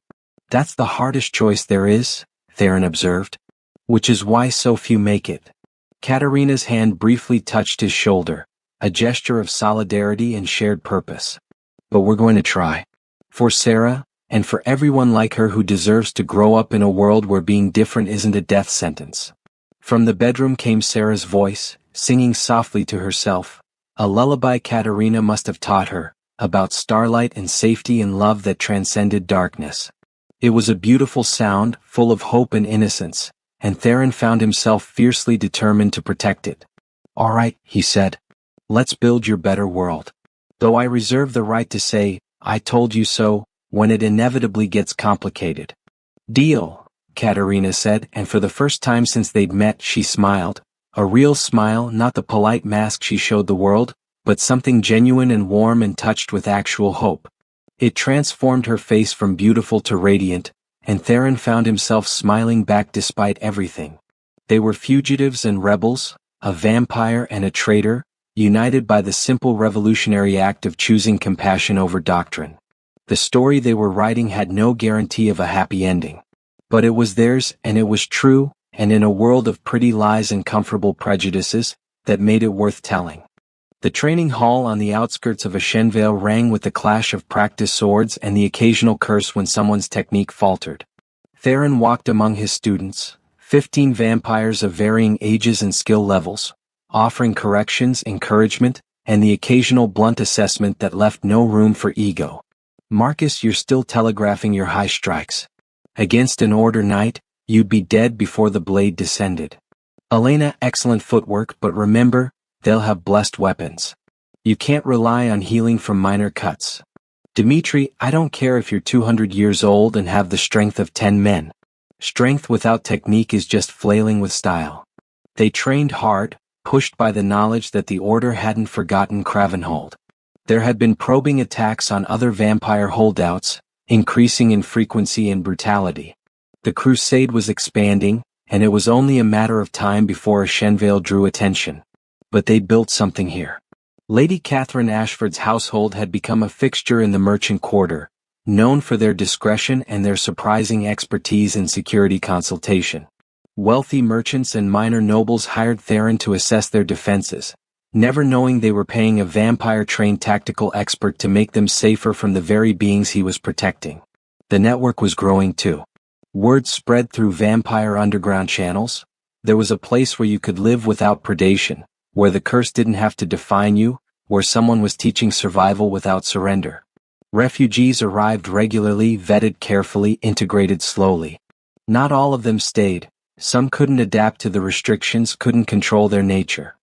That's the hardest choice there is, Theron observed. Which is why so few make it. Katerina's hand briefly touched his shoulder, a gesture of solidarity and shared purpose. But we're going to try. For Sarah, and for everyone like her who deserves to grow up in a world where being different isn't a death sentence. From the bedroom came Sarah's voice, singing softly to herself, a lullaby Katerina must have taught her, about starlight and safety and love that transcended darkness. It was a beautiful sound, full of hope and innocence, and Theron found himself fiercely determined to protect it. All right, he said. Let's build your better world. Though I reserve the right to say, I told you so, when it inevitably gets complicated. Deal, Katerina said, and for the first time since they'd met she smiled. A real smile, not the polite mask she showed the world, but something genuine and warm and touched with actual hope. It transformed her face from beautiful to radiant, and Theron found himself smiling back despite everything. They were fugitives and rebels, a vampire and a traitor, united by the simple revolutionary act of choosing compassion over doctrine. The story they were writing had no guarantee of a happy ending. But it was theirs, and it was true, and in a world of pretty lies and comfortable prejudices, that made it worth telling. The training hall on the outskirts of Ashenvale rang with the clash of practice swords and the occasional curse when someone's technique faltered. Theron walked among his students, 15 vampires of varying ages and skill levels, offering corrections, encouragement, and the occasional blunt assessment that left no room for ego. Marcus, you're still telegraphing your high strikes. Against an order knight, you'd be dead before the blade descended. Elena, excellent footwork, but remember, they'll have blessed weapons. You can't rely on healing from minor cuts. Dimitri, I don't care if you're 200 years old and have the strength of 10 men. Strength without technique is just flailing with style. They trained hard, pushed by the knowledge that the Order hadn't forgotten Cravenhold. There had been probing attacks on other vampire holdouts, increasing in frequency and brutality. The crusade was expanding, and it was only a matter of time before Ashenvale drew attention. But they built something here. Lady Catherine Ashford's household had become a fixture in the merchant quarter, known for their discretion and their surprising expertise in security consultation. Wealthy merchants and minor nobles hired Theron to assess their defenses, never knowing they were paying a vampire-trained tactical expert to make them safer from the very beings he was protecting. The network was growing too. Word spread through vampire underground channels. There was a place where you could live without predation, where the curse didn't have to define you, where someone was teaching survival without surrender. Refugees arrived regularly, vetted carefully, integrated slowly. Not all of them stayed. Some couldn't adapt to the restrictions, couldn't control their nature.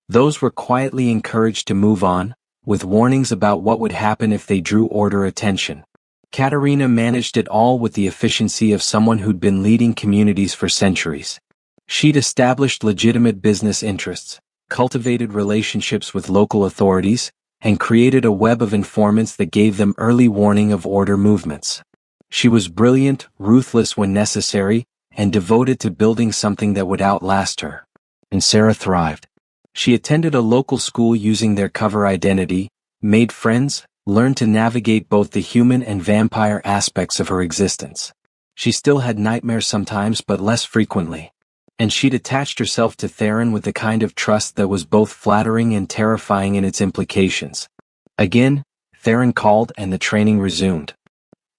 Those were quietly encouraged to move on, with warnings about what would happen if they drew Order attention. Katerina managed it all with the efficiency of someone who'd been leading communities for centuries. She'd established legitimate business interests, cultivated relationships with local authorities, and created a web of informants that gave them early warning of Order movements. She was brilliant, ruthless when necessary, and devoted to building something that would outlast her. And Sarah thrived. She attended a local school using their cover identity, made friends, learned to navigate both the human and vampire aspects of her existence. She still had nightmares sometimes, but less frequently. And she'd attached herself to Theron with a kind of trust that was both flattering and terrifying in its implications. Again, Theron called and the training resumed.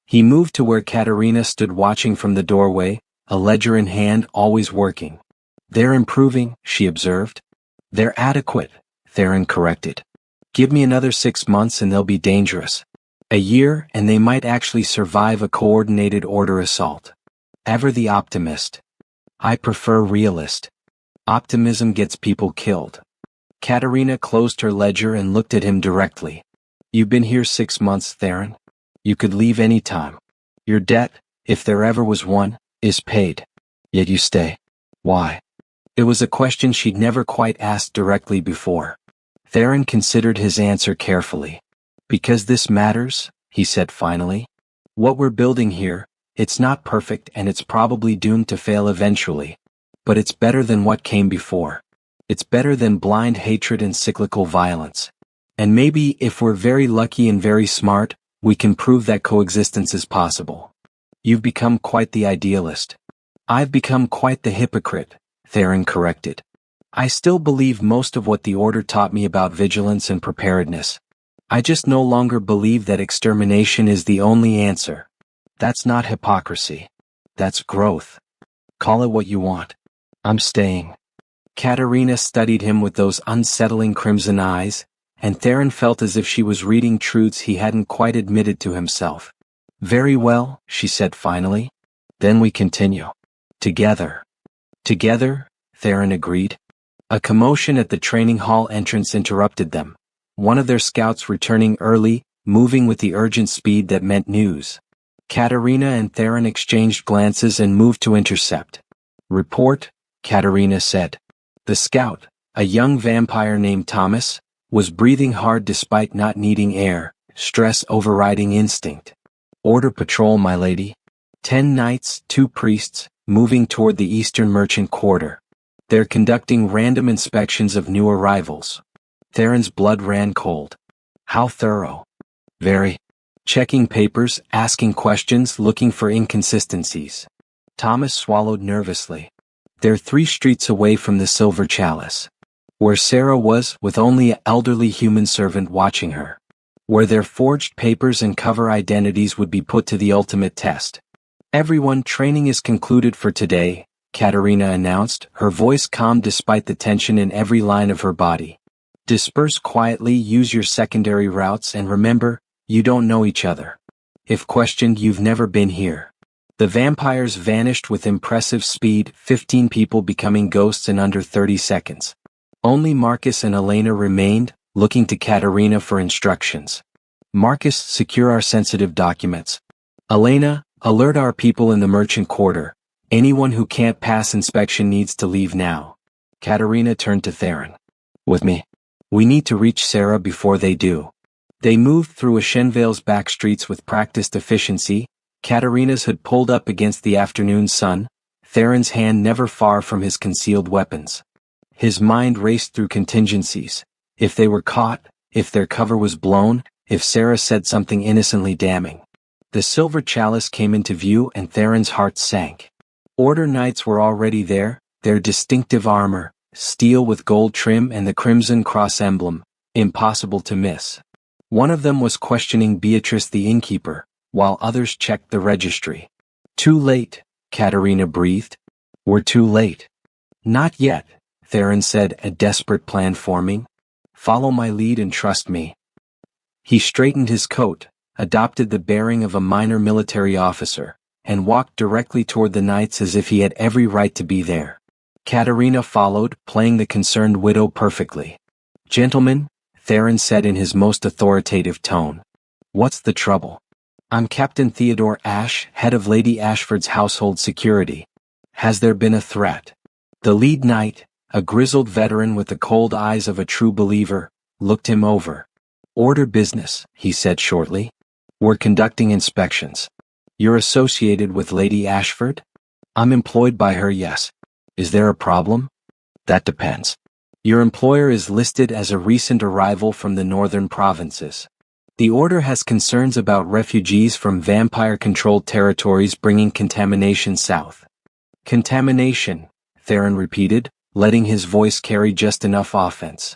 He moved to where Katerina stood watching from the doorway, a ledger in hand, always working. They're improving, she observed. They're adequate, Theron corrected. Give me another 6 months and they'll be dangerous. A year and they might actually survive a coordinated Order assault. Ever the optimist. I prefer realist. Optimism gets people killed. Katerina closed her ledger and looked at him directly. You've been here 6 months, Theron. You could leave any time. Your debt, if there ever was one, is paid. Yet you stay. Why? It was a question she'd never quite asked directly before. Theron considered his answer carefully. Because this matters, he said finally. What we're building here, It's not perfect and it's probably doomed to fail eventually. But it's better than what came before. It's better than blind hatred and cyclical violence. And maybe, if we're very lucky and very smart, we can prove that coexistence is possible. You've become quite the idealist. I've become quite the hypocrite, Theron corrected. I still believe most of what the Order taught me about vigilance and preparedness. I just no longer believe that extermination is the only answer. That's not hypocrisy. That's growth. Call it what you want. I'm staying. Katerina studied him with those unsettling crimson eyes, and Theron felt as if she was reading truths he hadn't quite admitted to himself. Very well, she said finally. Then we continue. Together. Together, Theron agreed. A commotion at the training hall entrance interrupted them. One of their scouts returning early, moving with the urgent speed that meant news. Katerina and Theron exchanged glances and moved to intercept. Report, Katerina said. The scout, a young vampire named Thomas, was breathing hard despite not needing air, stress overriding instinct. Order patrol, my lady. 10 knights, 2 priests, moving toward the eastern merchant quarter. They're conducting random inspections of new arrivals. Theron's blood ran cold. How thorough. Very. Checking papers, asking questions, looking for inconsistencies. Thomas swallowed nervously. They're 3 streets away from the Silver Chalice. Where Sarah was, with only an elderly human servant watching her. Where their forged papers and cover identities would be put to the ultimate test. Everyone, training is concluded for today, Katerina announced, her voice calm despite the tension in every line of her body. Disperse quietly, use your secondary routes, and remember, you don't know each other. If questioned, you've never been here. The vampires vanished with impressive speed, 15 people becoming ghosts in under 30 seconds. Only Marcus and Elena remained, looking to Katerina for instructions. Marcus, secure our sensitive documents. Elena, alert our people in the merchant quarter. Anyone who can't pass inspection needs to leave now. Katerina turned to Theron. With me. We need to reach Sarah before they do. They moved through Ashenvale's back streets with practiced efficiency. Katerina's had pulled up against the afternoon sun, Theron's hand never far from his concealed weapons. His mind raced through contingencies. If they were caught, if their cover was blown, if Sarah said something innocently damning. The Silver Chalice came into view and Theron's heart sank. Order Knights were already there, their distinctive armor, steel with gold trim and the Crimson Cross emblem, impossible to miss. One of them was questioning Beatrice the innkeeper, while others checked the registry. Too late, Katerina breathed. We're too late. Not yet, Theron said, a desperate plan forming. Follow my lead and trust me. He straightened his coat, adopted the bearing of a minor military officer, and walked directly toward the knights as if he had every right to be there. Katerina followed, playing the concerned widow perfectly. Gentlemen, Theron said in his most authoritative tone. What's the trouble? I'm Captain Theodore Ashe, head of Lady Ashford's household security. Has there been a threat? The lead knight, a grizzled veteran with the cold eyes of a true believer, looked him over. Order business, he said shortly. We're conducting inspections. You're associated with Lady Ashford? I'm employed by her, yes. Is there a problem? That depends. Your employer is listed as a recent arrival from the northern provinces. The Order has concerns about refugees from vampire-controlled territories bringing contamination south. Contamination, Theron repeated, letting his voice carry just enough offense.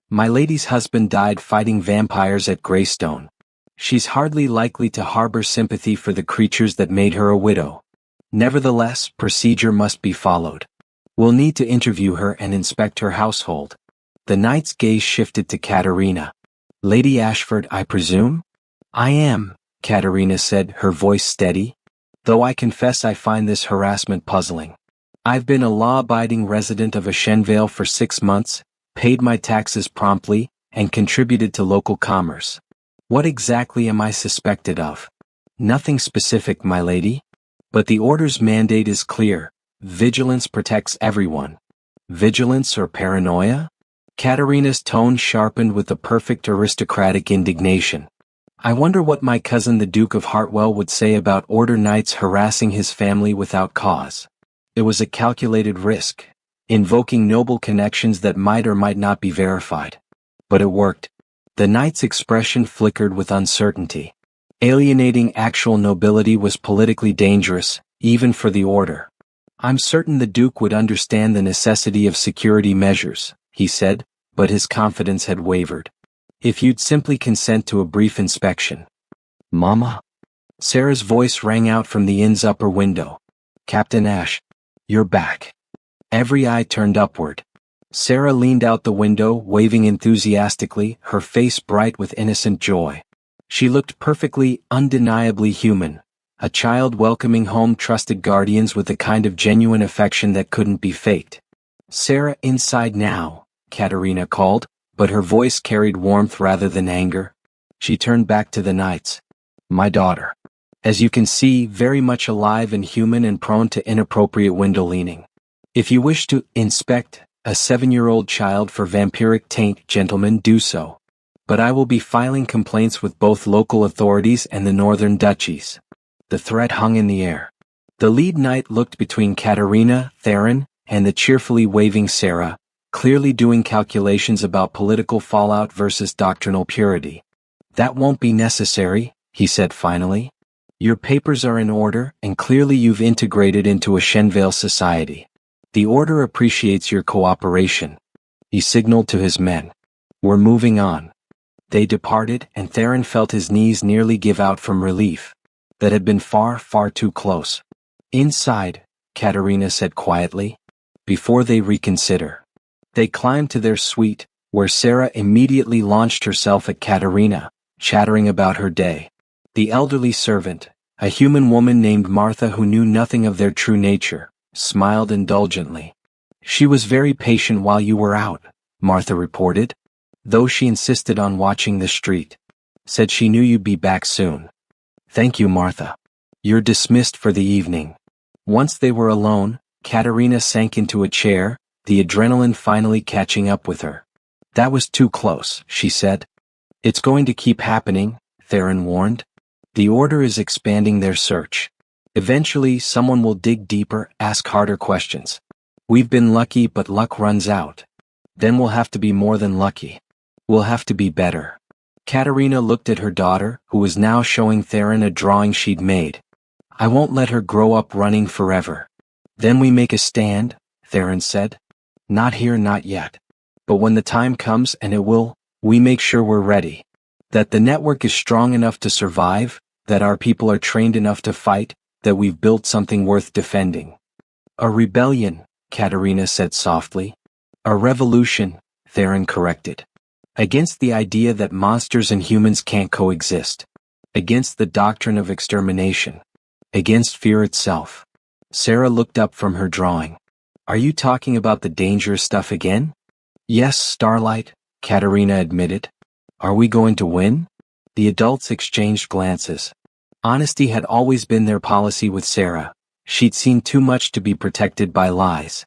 My lady's husband died fighting vampires at Greystone. She's hardly likely to harbor sympathy for the creatures that made her a widow. Nevertheless, procedure must be followed. We'll need to interview her and inspect her household. The knight's gaze shifted to Katerina. Lady Ashford, I presume? I am, Katerina said, her voice steady. Though I confess I find this harassment puzzling. I've been a law-abiding resident of Ashenvale for 6 months, paid my taxes promptly, and contributed to local commerce. What exactly am I suspected of? Nothing specific, my lady. But the Order's mandate is clear. Vigilance protects everyone. Vigilance or paranoia? Katerina's tone sharpened with the perfect aristocratic indignation. I wonder what my cousin the Duke of Hartwell would say about Order Knights harassing his family without cause. It was a calculated risk, invoking noble connections that might or might not be verified. But it worked. The knight's expression flickered with uncertainty. Alienating actual nobility was politically dangerous, even for the order. I'm certain the Duke would understand the necessity of security measures, he said, but his confidence had wavered. If you'd simply consent to a brief inspection. Mama? Sarah's voice rang out from the inn's upper window. Captain Ash, you're back. Every eye turned upward. Sarah leaned out the window, waving enthusiastically, her face bright with innocent joy. She looked perfectly, undeniably human. A child welcoming home trusted guardians with the kind of genuine affection that couldn't be faked. Sarah, inside now, Katerina called, but her voice carried warmth rather than anger. She turned back to the knights. My daughter. As you can see, very much alive and human and prone to inappropriate window leaning. If you wish to inspect a 7-year-old child for vampiric taint, gentlemen, do so. But I will be filing complaints with both local authorities and the northern duchies. The threat hung in the air. The lead knight looked between Katerina, Theron, and the cheerfully waving Sarah, clearly doing calculations about political fallout versus doctrinal purity. That won't be necessary, he said finally. Your papers are in order, and clearly you've integrated into a Shenvale society. The order appreciates your cooperation. He signaled to his men. We're moving on. They departed, and Theron felt his knees nearly give out from relief. That had been far, far too close. Inside, Katerina said quietly. Before they reconsider. They climbed to their suite, where Sarah immediately launched herself at Katerina, chattering about her day. The elderly servant, a human woman named Martha who knew nothing of their true nature, smiled indulgently. She was very patient while you were out, Martha reported, though she insisted on watching the street. Said she knew you'd be back soon. Thank you, Martha. You're dismissed for the evening. Once they were alone, Katerina sank into a chair, the adrenaline finally catching up with her. That was too close, she said. It's going to keep happening, Theron warned. The Order is expanding their search. Eventually, someone will dig deeper, ask harder questions. We've been lucky, but luck runs out. Then we'll have to be more than lucky. We'll have to be better. Katerina looked at her daughter, who was now showing Theron a drawing she'd made. I won't let her grow up running forever. Then we make a stand, Theron said. Not here, not yet. But when the time comes, and it will, we make sure we're ready. That the network is strong enough to survive, that our people are trained enough to fight, that we've built something worth defending. A rebellion, Katerina said softly. A revolution, Theron corrected. Against the idea that monsters and humans can't coexist. Against the doctrine of extermination. Against fear itself. Sarah looked up from her drawing. Are you talking about the dangerous stuff again? Yes, Starlight, Katerina admitted. Are we going to win? The adults exchanged glances. Honesty had always been their policy with Sarah. She'd seen too much to be protected by lies.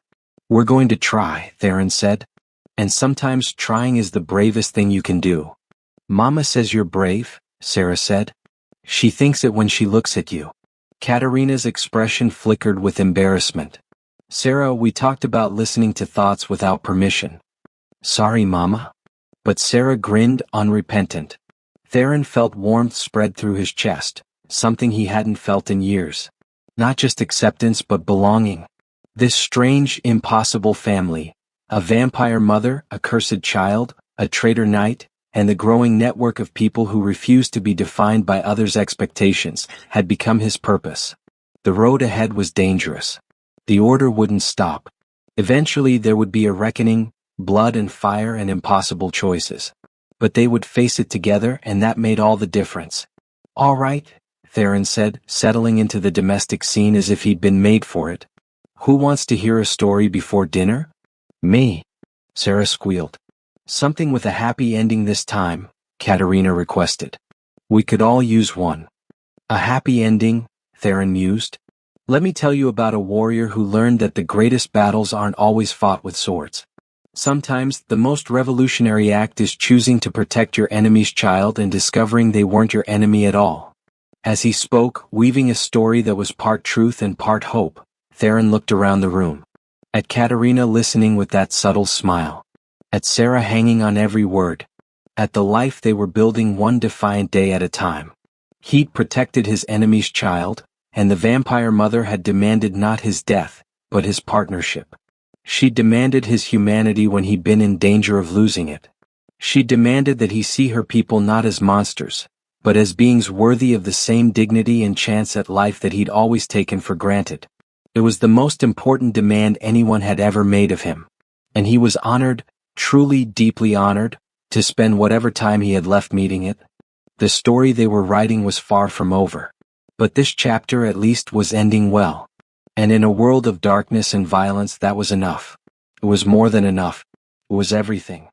We're going to try, Theron said. And sometimes trying is the bravest thing you can do. Mama says you're brave, Sarah said. She thinks it when she looks at you. Katerina's expression flickered with embarrassment. Sarah, we talked about listening to thoughts without permission. Sorry, Mama. But Sarah grinned, unrepentant. Theron felt warmth spread through his chest, something he hadn't felt in years. Not just acceptance but belonging. This strange, impossible family, a vampire mother, a cursed child, a traitor knight, and the growing network of people who refused to be defined by others' expectations, had become his purpose. The road ahead was dangerous. The Order wouldn't stop. Eventually there would be a reckoning, blood and fire and impossible choices. But they would face it together, and that made all the difference. All right, Theron said, settling into the domestic scene as if he'd been made for it. Who wants to hear a story before dinner? Me, Sarah squealed. Something with a happy ending this time, Katerina requested. We could all use one. A happy ending, Theron mused. Let me tell you about a warrior who learned that the greatest battles aren't always fought with swords. Sometimes, the most revolutionary act is choosing to protect your enemy's child and discovering they weren't your enemy at all. As he spoke, weaving a story that was part truth and part hope, Theron looked around the room. At Katerina listening with that subtle smile. At Sarah hanging on every word. At the life they were building one defiant day at a time. He'd protected his enemy's child, and the vampire mother had demanded not his death, but his partnership. She demanded his humanity when he'd been in danger of losing it. She demanded that he see her people not as monsters, but as beings worthy of the same dignity and chance at life that he'd always taken for granted. It was the most important demand anyone had ever made of him. And he was honored, truly deeply honored, to spend whatever time he had left meeting it. The story they were writing was far from over. But this chapter at least was ending well. And in a world of darkness and violence, that was enough. It was more than enough. It was everything.